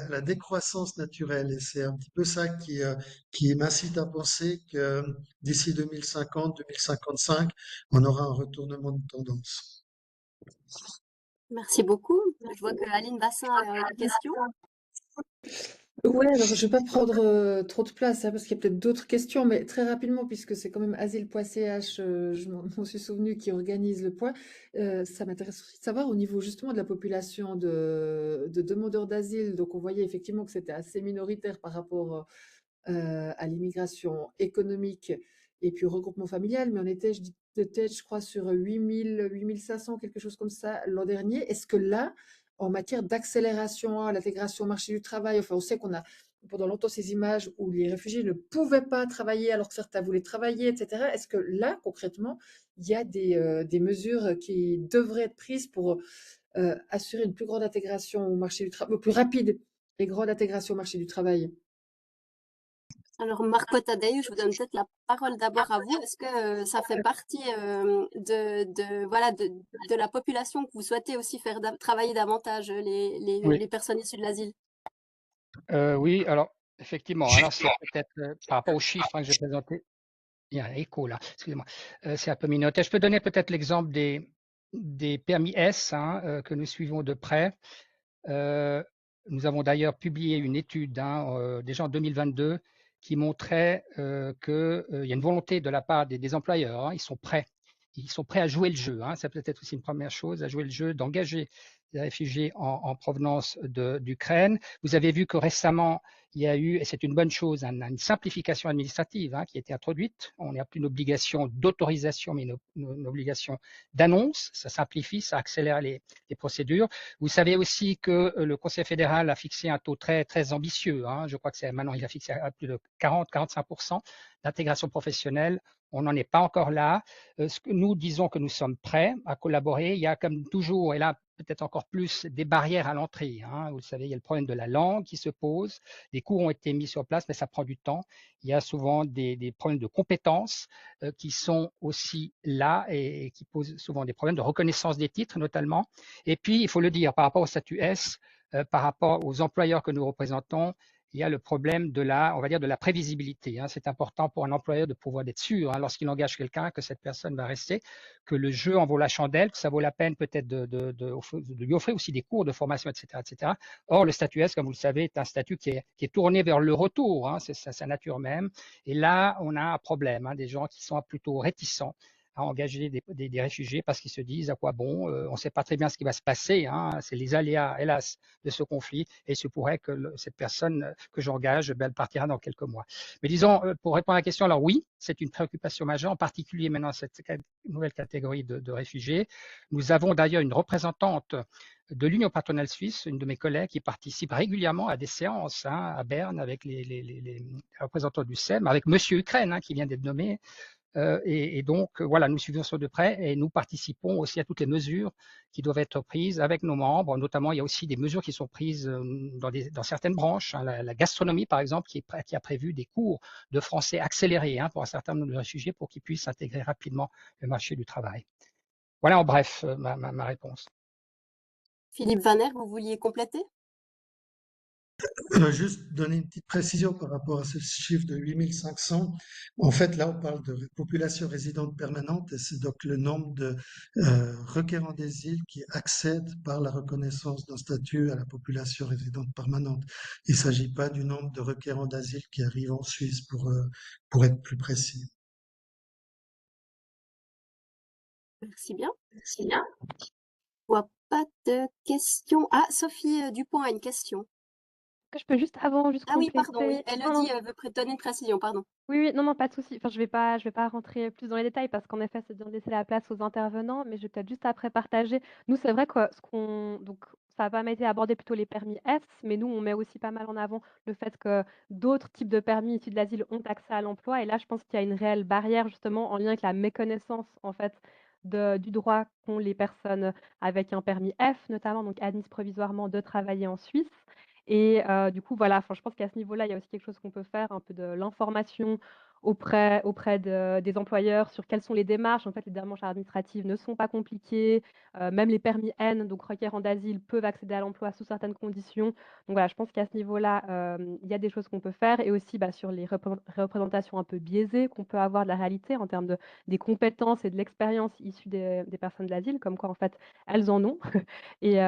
la décroissance naturelle. Et c'est un petit peu ça qui m'incite à penser que d'ici 2050, 2055, on aura un retournement de tendance. Merci beaucoup. Je vois que Aline Bassin a une question. Ouais, alors je vais pas prendre trop de place hein, parce qu'il y a peut-être d'autres questions, mais très rapidement, puisque c'est quand même asile.ch, je m'en suis souvenu, qui organise le point. Ça m'intéresse aussi de savoir au niveau justement de la population de demandeurs d'asile. Donc on voyait effectivement que c'était assez minoritaire par rapport à l'immigration économique et puis au regroupement familial, mais on était, je dis de tête, je crois, sur 8 500, quelque chose comme ça l'an dernier. Est-ce que là, en matière d'accélération à l'intégration au marché du travail, enfin, on sait qu'on a pendant longtemps ces images où les réfugiés ne pouvaient pas travailler alors que certains voulaient travailler, etc. Est-ce que là, concrètement, il y a des mesures qui devraient être prises pour assurer une plus grande intégration au marché du travail, plus rapide et grande intégration au marché du travail? Alors, Marco Tadei, je vous donne peut-être la parole d'abord à vous. Est-ce que ça fait partie voilà, de la population que vous souhaitez aussi faire travailler davantage Oui, les personnes issues de l'asile? oui, alors effectivement, alors c'est peut-être par rapport aux chiffres hein, que j'ai présentés. Il y a un écho là, excusez-moi. C'est un peu minoritaire. Je peux donner peut-être l'exemple des permis S hein, que nous suivons de près. Nous avons d'ailleurs publié une étude déjà en 2022 qui montrait qu'il y a une volonté de la part des employeurs, hein, ils sont prêts. Ils sont prêts à jouer le jeu. Hein, c'est peut-être aussi une première chose, à jouer le jeu, d'engager des réfugiés en provenance d'Ukraine. Vous avez vu que récemment, il y a eu, et c'est une bonne chose, une simplification administrative hein, qui a été introduite. On n'a plus une obligation d'autorisation, mais une obligation d'annonce. Ça simplifie, ça accélère les procédures. Vous savez aussi que le Conseil fédéral a fixé un taux très, très ambitieux. Hein. Je crois que c'est maintenant, il a fixé à plus de 40-45% d'intégration professionnelle. On n'en est pas encore là. Ce que nous disons que nous sommes prêts à collaborer. Il y a comme toujours, et là peut-être encore plus, des barrières à l'entrée. Hein. Vous le savez, il y a le problème de la langue qui se pose. Des cours ont été mis sur place, mais ça prend du temps. Il y a souvent des problèmes de compétences qui sont aussi là et qui posent souvent des problèmes de reconnaissance des titres notamment. Et puis, il faut le dire, par rapport au statut S, par rapport aux employeurs que nous représentons, il y a le problème on va dire, de la prévisibilité. Hein. C'est important pour un employeur de pouvoir être sûr, hein, lorsqu'il engage quelqu'un, que cette personne va rester, que le jeu en vaut la chandelle, que ça vaut la peine peut-être de lui offrir aussi des cours de formation, etc., etc. Or, le statut S, comme vous le savez, est un statut qui est tourné vers le retour, hein, c'est sa nature même. Et là, on a un problème, hein, des gens qui sont plutôt réticents à engager des réfugiés parce qu'ils se disent à quoi bon, on ne sait pas très bien ce qui va se passer, hein, c'est les aléas, hélas, de ce conflit, et il se pourrait que cette personne que j'engage, elle partira dans quelques mois. Mais disons, pour répondre à la question, alors oui, c'est une préoccupation majeure, en particulier maintenant cette nouvelle catégorie de réfugiés. Nous avons d'ailleurs une représentante de l'Union patronale suisse, une de mes collègues qui participe régulièrement à des séances hein, à Berne avec les représentants du SEM, avec Monsieur Ukraine hein, qui vient d'être nommé, et donc, voilà, nous suivons ça de près et nous participons aussi à toutes les mesures qui doivent être prises avec nos membres. Notamment, il y a aussi des mesures qui sont prises dans certaines branches. Hein, la gastronomie, par exemple, qui a prévu des cours de français accélérés hein, pour un certain nombre de réfugiés pour qu'ils puissent intégrer rapidement le marché du travail. Voilà en bref ma réponse. Philippe Vaner, vous vouliez compléter? Juste donner une petite précision par rapport à ce chiffre de 8500. En fait, là, on parle de population résidente permanente et c'est donc le nombre de requérants d'asile qui accèdent par la reconnaissance d'un statut à la population résidente permanente. Il ne s'agit pas du nombre de requérants d'asile qui arrivent en Suisse pour être plus précis. Merci bien. Je vois pas de questions. Ah, Sophie Dupont a une question. Que je peux juste avant juste Ah oui, pardon, oui. compléter? Non, non. Elodie veut donner une précision, pardon. Oui, oui, non, non, pas de souci. Enfin, je vais pas rentrer plus dans les détails parce qu'en effet, c'est bien de laisser la place aux intervenants, mais je vais peut-être juste après partager. Nous, c'est vrai que donc ça a pas mal été abordé plutôt les permis S, mais nous, on met aussi pas mal en avant le fait que d'autres types de permis issus de l'asile ont accès à l'emploi. Et là, je pense qu'il y a une réelle barrière justement en lien avec la méconnaissance en fait du droit qu'ont les personnes avec un permis F, notamment, donc admises provisoirement de travailler en Suisse. Et du coup, voilà, enfin, je pense qu'à ce niveau-là, il y a aussi quelque chose qu'on peut faire, un peu de l'information auprès des employeurs sur quelles sont les démarches. En fait, les démarches administratives ne sont pas compliquées. Même les permis N, donc requérants d'asile, peuvent accéder à l'emploi sous certaines conditions. Donc voilà, je pense qu'à ce niveau-là, il y a des choses qu'on peut faire et aussi sur les représentations un peu biaisées qu'on peut avoir de la réalité en termes des compétences et de l'expérience issues des personnes de l'asile, comme quoi en fait elles en ont. Et,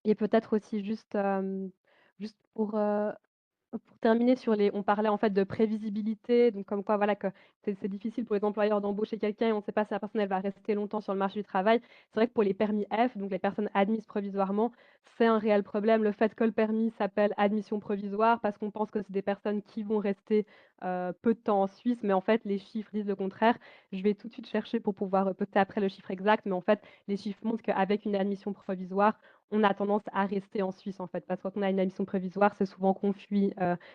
et peut-être aussi juste pour terminer on parlait en fait de prévisibilité, donc comme quoi voilà que c'est difficile pour les employeurs d'embaucher quelqu'un et on ne sait pas si la personne elle va rester longtemps sur le marché du travail. C'est vrai que pour les permis F, donc les personnes admises provisoirement, c'est un réel problème le fait que le permis s'appelle admission provisoire parce qu'on pense que c'est des personnes qui vont rester peu de temps en Suisse, mais en fait les chiffres disent le contraire. Je vais tout de suite chercher pour pouvoir peut-être après le chiffre exact, mais en fait les chiffres montrent qu'avec une admission provisoire, on a tendance à rester en Suisse, en fait, parce que quand on a une admission provisoire, c'est souvent qu'on fuit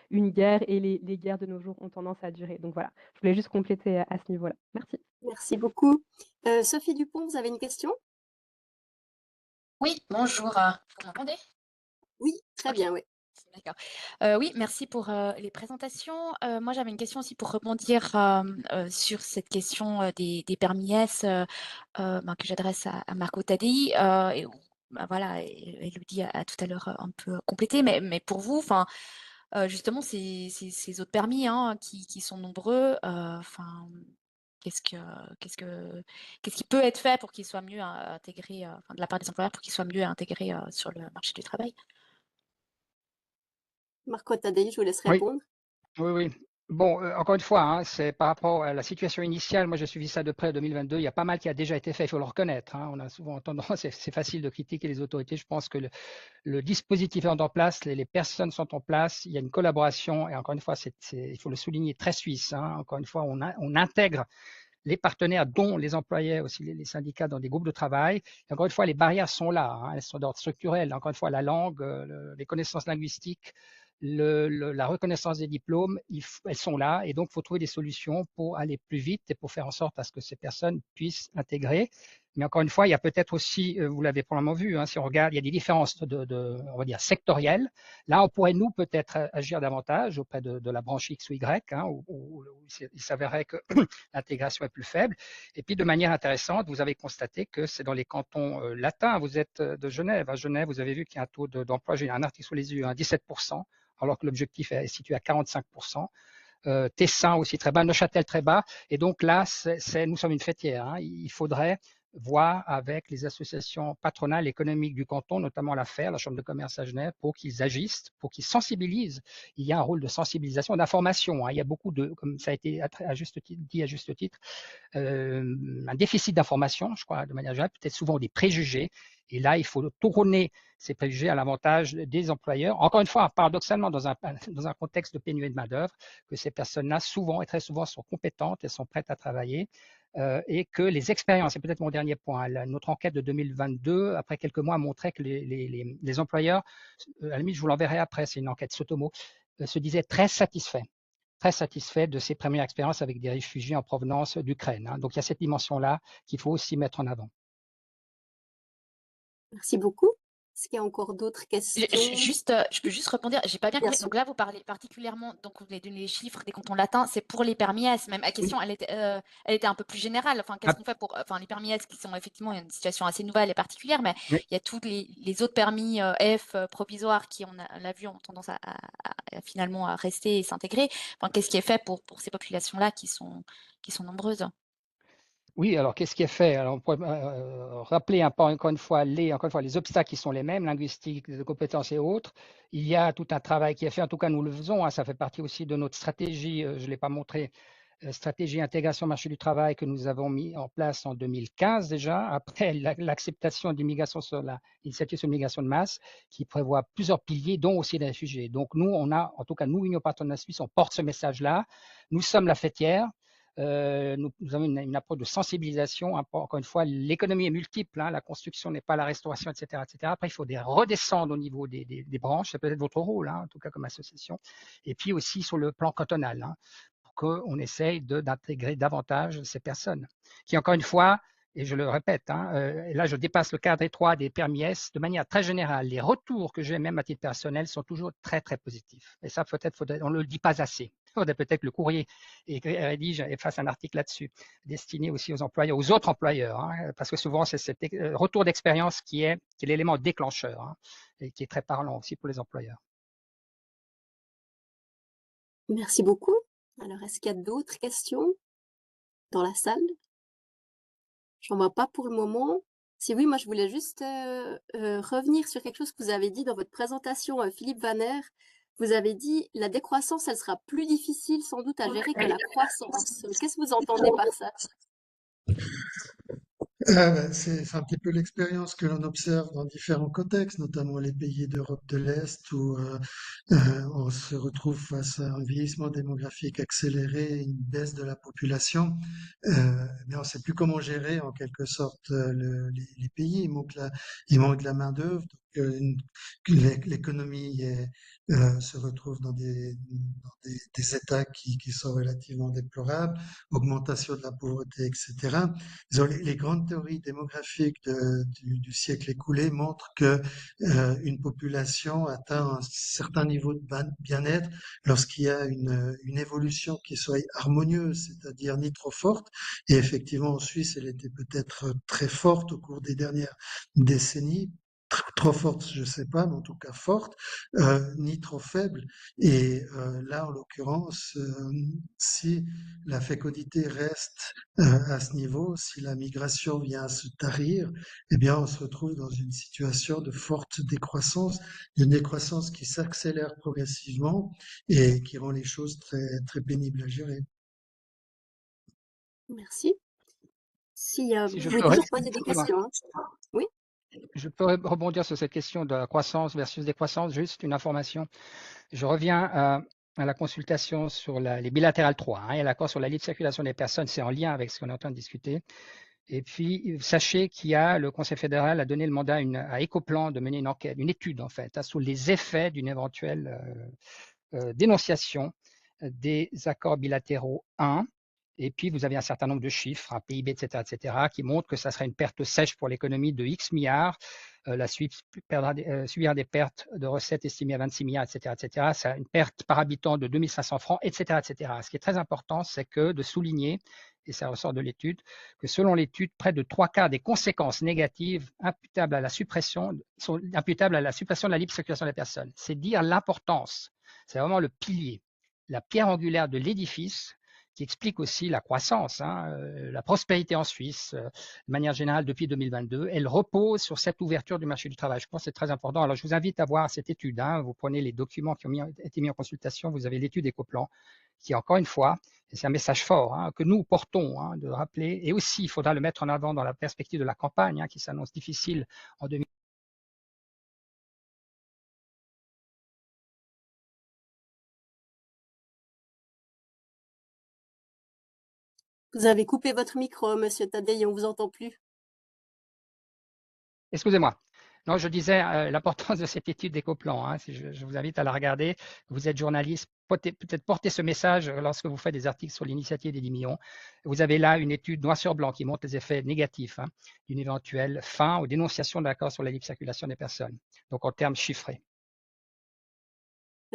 une guerre et les guerres de nos jours ont tendance à durer. Donc voilà, je voulais juste compléter à ce niveau-là. Merci. Merci beaucoup. Sophie Dupont, vous avez une question? Oui, bonjour. Vous m'entendez? Oui, très Ok, bien, oui. d'accord. Oui, merci pour les présentations. Moi, j'avais une question aussi pour rebondir sur cette question des permis S que j'adresse à Marco Tadei. Voilà, Elodie a tout à l'heure un peu complété, mais pour vous, justement, ces autres permis qui sont nombreux, qu'est-ce qui peut être fait pour qu'ils soient mieux intégrés, de la part des employeurs, pour qu'ils soient mieux intégrés sur le marché du travail? Marco Tadei, je vous laisse Oui, répondre. oui. Bon, encore une fois, hein, c'est par rapport à la situation initiale. Moi, j'ai suivi ça de près en 2022. Il y a pas mal qui a déjà été fait, il faut le reconnaître, hein. On a souvent tendance, c'est facile de critiquer les autorités. Je pense que le dispositif est en place, les personnes sont en place, il y a une collaboration et encore une fois, il faut le souligner, très suisse, hein. Encore une fois, on intègre les partenaires, dont les employés, aussi les syndicats, dans des groupes de travail. Et encore une fois, les barrières sont là, hein, elles sont d'ordre structurel. Encore une fois, la langue, les connaissances linguistiques, la reconnaissance des diplômes, elles sont là. Et donc, il faut trouver des solutions pour aller plus vite et pour faire en sorte à ce que ces personnes puissent intégrer. Mais encore une fois, il y a peut-être aussi, vous l'avez probablement vu, hein, si on regarde, il y a des différences on va dire, sectorielles. Là, on pourrait, nous, peut-être agir davantage auprès de la branche X ou Y, hein, où il s'avérait que l'intégration est plus faible. Et puis, de manière intéressante, vous avez constaté que c'est dans les cantons latins. Vous êtes de Genève. À Genève, vous avez vu qu'il y a un taux d'emploi, j'ai un article sous les yeux, 17%, alors que l'objectif est situé à 45%. Tessin aussi très bas, Neuchâtel très bas. Et donc là, nous sommes une fêtière, hein. Il faudrait voir avec les associations patronales économiques du canton, notamment la FER, la Chambre de commerce à Genève, pour qu'ils agissent, pour qu'ils sensibilisent. Il y a un rôle de sensibilisation, d'information, hein. Il y a beaucoup comme ça a été dit à juste titre, un déficit d'information, je crois, de manière générale, peut-être souvent des préjugés. Et là, il faut tourner ces préjugés à l'avantage des employeurs. Encore une fois, paradoxalement, dans un contexte de pénurie de main-d'œuvre, que ces personnes-là, souvent et très souvent, sont compétentes et sont prêtes à travailler. Et que les expériences, c'est peut-être mon dernier point, notre enquête de 2022, après quelques mois, a montré que les employeurs, à la limite, je vous l'enverrai après, c'est une enquête Sotomo, se disaient très satisfaits de ces premières expériences avec des réfugiés en provenance d'Ukraine, hein. Donc, il y a cette dimension-là qu'il faut aussi mettre en avant. Merci beaucoup. Est-ce qu'il y a encore d'autres questions? Je peux juste rebondir, j'ai pas bien Bien compris. sûr. Donc là, vous parlez particulièrement, donc vous avez donné les chiffres des cantons latins, c'est pour les permis S. Même ma question, elle était un peu plus générale. Enfin, qu'est-ce qu'on fait pour, les permis S qui sont effectivement une situation assez nouvelle et particulière, mais Oui. il y a tous les autres permis F provisoires qui, on l'a vu, ont tendance à finalement à rester et s'intégrer. Enfin, qu'est-ce qui est fait pour ces populations-là qui sont nombreuses? Oui, alors qu'est-ce qui est fait? Alors, on pourrait rappeler encore une fois les obstacles qui sont les mêmes, linguistiques, de compétences et autres. Il y a tout un travail qui est fait, en tout cas nous le faisons, hein, ça fait partie aussi de notre stratégie, je ne l'ai pas montré, stratégie intégration marché du travail que nous avons mis en place en 2015 déjà, après l'acceptation d'immigration sur l'initiative sur l'immigration de masse, qui prévoit plusieurs piliers, dont aussi les réfugiés. Donc nous, en tout cas nous, Union partenaire suisse, on porte ce message-là. Nous sommes la fêtière. Nous avons une approche de sensibilisation. Encore une fois, l'économie est multiple, hein, la construction n'est pas la restauration, etc., etc. Après, il faut redescendre au niveau des branches, c'est peut-être votre rôle, hein, en tout cas comme association, et puis aussi sur le plan cantonal, hein, pour qu'on essaye d'intégrer davantage ces personnes, qui encore une fois, et je le répète, hein, et là je dépasse le cadre étroit des permis S, de manière très générale, les retours que j'ai même à titre personnel sont toujours très très positifs. Et ça peut-être on ne le dit pas assez. faudrait peut-être le courrier et rédige et fasse un article là-dessus, destiné aussi aux employeurs, aux autres employeurs, hein, parce que souvent c'est cet retour d'expérience qui est l'élément déclencheur, hein, et qui est très parlant aussi pour les employeurs. Merci beaucoup. Alors, est-ce qu'il y a d'autres questions dans la salle? J'en vois pas pour le moment. Si oui, moi je voulais juste revenir sur quelque chose que vous avez dit dans votre présentation, Philippe Vanner. Vous avez dit la décroissance, elle sera plus difficile sans doute à gérer que la croissance. Qu'est-ce que vous entendez par ça? C'est un petit peu l'expérience que l'on observe dans différents contextes, notamment les pays d'Europe de l'Est, où on se retrouve face à un vieillissement démographique accéléré, une baisse de la population. Mais on ne sait plus comment gérer en quelque sorte les pays. Il manque de la main-d'œuvre. L'économie se retrouve dans des états qui sont relativement déplorables, augmentation de la pauvreté, etc. Disons, les grandes théories démographiques du siècle écoulé montrent que une population atteint un certain niveau de bien-être lorsqu'il y a une évolution qui soit harmonieuse, c'est-à-dire ni trop forte. Et effectivement, en Suisse, elle était peut-être très forte au cours des dernières décennies. Trop forte, je sais pas, mais en tout cas forte, ni trop faible. Et là, en l'occurrence, si la fécondité reste à ce niveau, si la migration vient à se tarir, eh bien, on se retrouve dans une situation de forte décroissance, une décroissance qui s'accélère progressivement et qui rend les choses très, très pénibles à gérer. Merci. Si, Si je vous pouvez peux, toujours poser des questions, hein. Oui? je peux rebondir sur cette question de la croissance versus décroissance, juste une information. Je reviens à la consultation sur les bilatérales 3, hein, et l'accord sur la libre circulation des personnes, c'est en lien avec ce qu'on est en train de discuter. Et puis, sachez le Conseil fédéral a donné le mandat à Ecoplan de mener une enquête, une étude en fait, hein, sur les effets d'une éventuelle dénonciation des accords bilatéraux 1. Et puis, vous avez un certain nombre de chiffres, un PIB, etc., qui montrent que ça serait une perte sèche pour l'économie de X milliards. La Suisse subira des pertes de recettes estimées à 26 milliards, etc. C'est une perte par habitant de 2500 francs, etc., etc. Ce qui est très important, c'est que de souligner, et ça ressort de l'étude, que selon l'étude, près de 3/4 des conséquences négatives imputables à la suppression sont imputables à la suppression de la libre circulation des personnes. C'est dire l'importance. C'est vraiment le pilier, la pierre angulaire de l'édifice qui explique aussi la croissance, hein, la prospérité en Suisse, de manière générale depuis 2022. Elle repose sur cette ouverture du marché du travail. Je pense que c'est très important. Alors, je vous invite à voir cette étude, hein. Vous prenez les documents qui ont été mis en consultation, vous avez l'étude Ecoplan, qui, encore une fois, et c'est un message fort, hein, que nous portons, hein, de rappeler. Et aussi, il faudra le mettre en avant dans la perspective de la campagne, hein, qui s'annonce difficile en 2022. Vous avez coupé votre micro, monsieur Tadei, on vous entend plus. Excusez-moi. Non, je disais l'importance de cette étude d'Ecoplan. Hein, je vous invite à la regarder. Vous êtes journaliste, peut-être porter ce message lorsque vous faites des articles sur l'initiative des 10 millions. Vous avez là une étude noir sur blanc qui montre les effets négatifs, hein, d'une éventuelle fin ou dénonciation de l'accord sur la libre circulation des personnes, donc en termes chiffrés.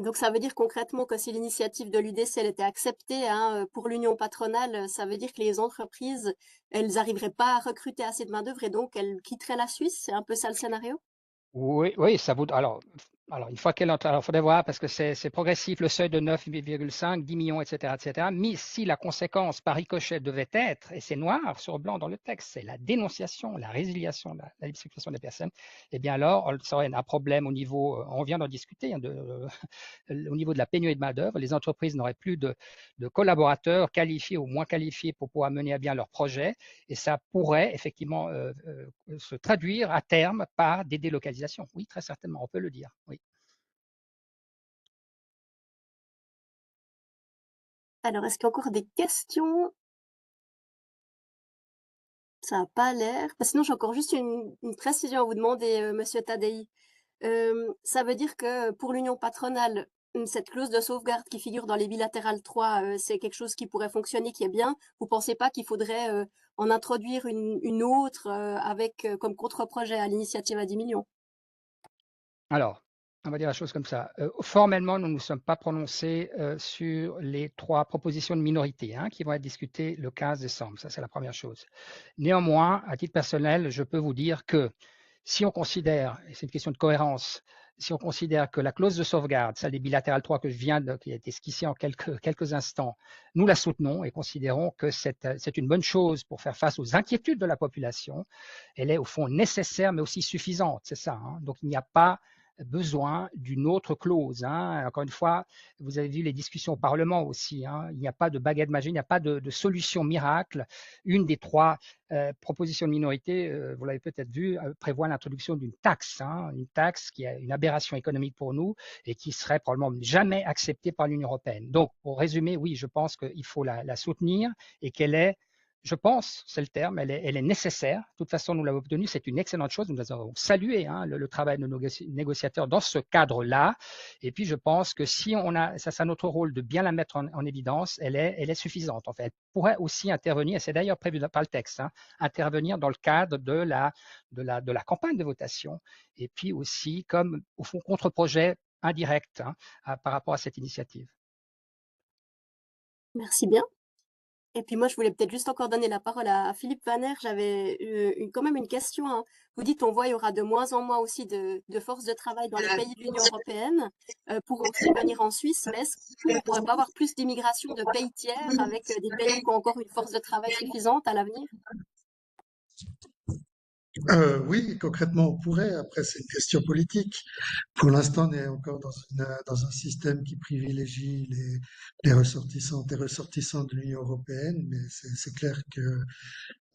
Donc ça veut dire concrètement que si l'initiative de l'UDC elle était acceptée, hein, pour l'union patronale, ça veut dire que les entreprises, elles n'arriveraient pas à recruter assez de main-d'œuvre et donc elles quitteraient la Suisse? C'est un peu ça le scénario? Oui, oui, ça vaut. Alors, une fois qu'elle entre, alors, il faudrait voir parce que c'est progressif, le seuil de 9,5, 10 millions, etc., etc. Mais si la conséquence par ricochet devait être, et c'est noir sur blanc dans le texte, c'est la dénonciation, la résiliation, la libre circulation des personnes, eh bien alors, ça aurait un problème au niveau, on vient d'en discuter, hein, au niveau de la pénurie de main-d'œuvre. Les entreprises n'auraient plus de collaborateurs qualifiés ou moins qualifiés pour pouvoir mener à bien leurs projets. Et ça pourrait effectivement se traduire à terme par des délocalisations. Oui, très certainement, on peut le dire. Oui. Alors, est-ce qu'il y a encore des questions? Ça n'a pas l'air. Bah, sinon, j'ai encore juste une précision à vous demander, monsieur Tadei. Ça veut dire que pour l'union patronale, cette clause de sauvegarde qui figure dans les bilatérales 3, c'est quelque chose qui pourrait fonctionner, qui est bien. Vous ne pensez pas qu'il faudrait en introduire une autre avec comme contre-projet à l'initiative à 10 millions? Alors, On va dire la chose comme ça. Formellement, nous ne nous sommes pas prononcés sur les 3 propositions de minorité qui vont être discutées le 15 décembre. Ça, c'est la première chose. Néanmoins, à titre personnel, je peux vous dire que si on considère, et c'est une question de cohérence, si on considère que la clause de sauvegarde, celle des bilatérales 3 que qui a été esquissée en quelques instants, nous la soutenons et considérons que c'est une bonne chose pour faire face aux inquiétudes de la population. Elle est au fond nécessaire, mais aussi suffisante, c'est ça. Donc, il n'y a pas besoin d'une autre clause. Encore une fois, vous avez vu les discussions au Parlement aussi. Il n'y a pas de baguette magique, il n'y a pas de solution miracle. Une des 3 propositions de minorité, vous l'avez peut-être vu, prévoit l'introduction d'une taxe, une taxe qui est une aberration économique pour nous et qui serait probablement jamais acceptée par l'Union européenne. Donc, pour résumer, oui, je pense qu'il faut la soutenir et qu'elle est, je pense, c'est le terme, elle est nécessaire. De toute façon, nous l'avons obtenue, c'est une excellente chose. Nous avons salué le travail de nos négociateurs dans ce cadre-là. Et puis, je pense que si on a, ça c'est notre rôle de bien la mettre en évidence, elle est suffisante. En fait, elle pourrait aussi intervenir, et c'est d'ailleurs prévu par le texte, intervenir dans le cadre de la campagne de votation. Et puis aussi, comme au fond, contre-projet indirect par rapport à cette initiative. Merci bien. Et puis moi, je voulais peut-être juste encore donner la parole à Philippe Vaner. J'avais quand même une question. Vous dites, on voit, il y aura de moins en moins aussi de forces de travail dans les pays de l'Union européenne pour aussi venir en Suisse. Mais est-ce qu'on ne pourrait pas avoir plus d'immigration de pays tiers avec des pays qui ont encore une force de travail suffisante à l'avenir? Oui, concrètement, on pourrait. Après, c'est une question politique. Pour l'instant, on est encore dans un système qui privilégie les ressortissantes et ressortissants de l'Union européenne, mais c'est clair que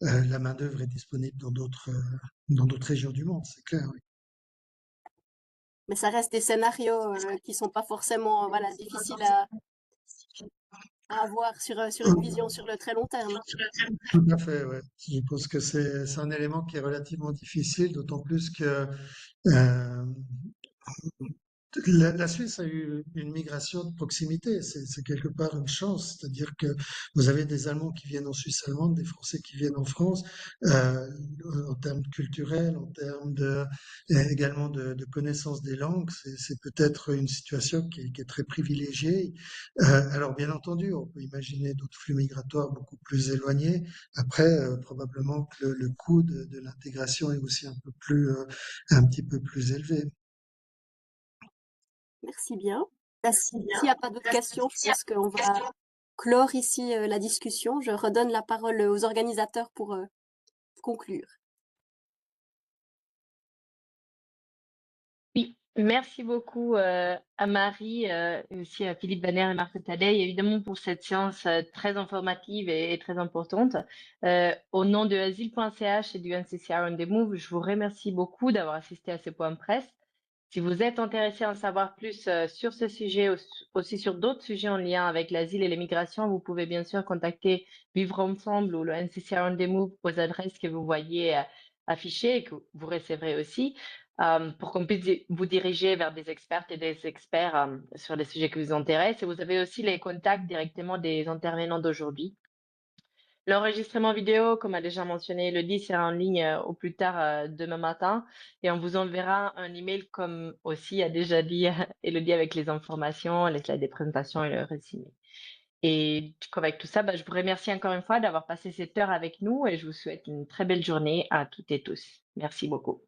la main-d'œuvre est disponible dans d'autres régions du monde, c'est clair. Oui. Mais ça reste des scénarios qui sont pas forcément difficiles à avoir sur une vision sur le très long terme. Tout à fait, ouais. Je pense que c'est un élément qui est relativement difficile, d'autant plus que euh, la Suisse a eu une migration de proximité, c'est quelque part une chance, c'est-à-dire que vous avez des Allemands qui viennent en Suisse allemande, des Français qui viennent en France, euh, en termes culturels, en termes également de connaissance des langues, c'est peut-être une situation qui est très privilégiée. Alors bien entendu, on peut imaginer d'autres flux migratoires beaucoup plus éloignés. Après, probablement que le coût de l'intégration est aussi un petit peu plus élevé. Merci bien. S'il n'y a pas d'autres questions, je pense qu'on va clore ici la discussion. Je redonne la parole aux organisateurs pour conclure. Oui, merci beaucoup à Marie, et aussi à Philippe Vaner et Marc Tadei, évidemment pour cette séance très informative et très importante. Au nom de asile.ch et du NCCR on the Move, je vous remercie beaucoup d'avoir assisté à ce point de presse. Si vous êtes intéressé à en savoir plus sur ce sujet, aussi sur d'autres sujets en lien avec l'asile et l'immigration, vous pouvez bien sûr contacter Vivre Ensemble ou le NCCR on the Move aux adresses que vous voyez affichées et que vous recevrez aussi, pour qu'on puisse vous diriger vers des expertes et des experts sur les sujets qui vous intéressent. Et vous avez aussi les contacts directement des intervenants d'aujourd'hui. L'enregistrement vidéo, comme a déjà mentionné Elodie, sera en ligne au plus tard demain matin et on vous enverra un email comme aussi a déjà dit Elodie avec les informations, les slides des présentations et le résumé. Et avec tout ça, je vous remercie encore une fois d'avoir passé cette heure avec nous et je vous souhaite une très belle journée à toutes et tous. Merci beaucoup.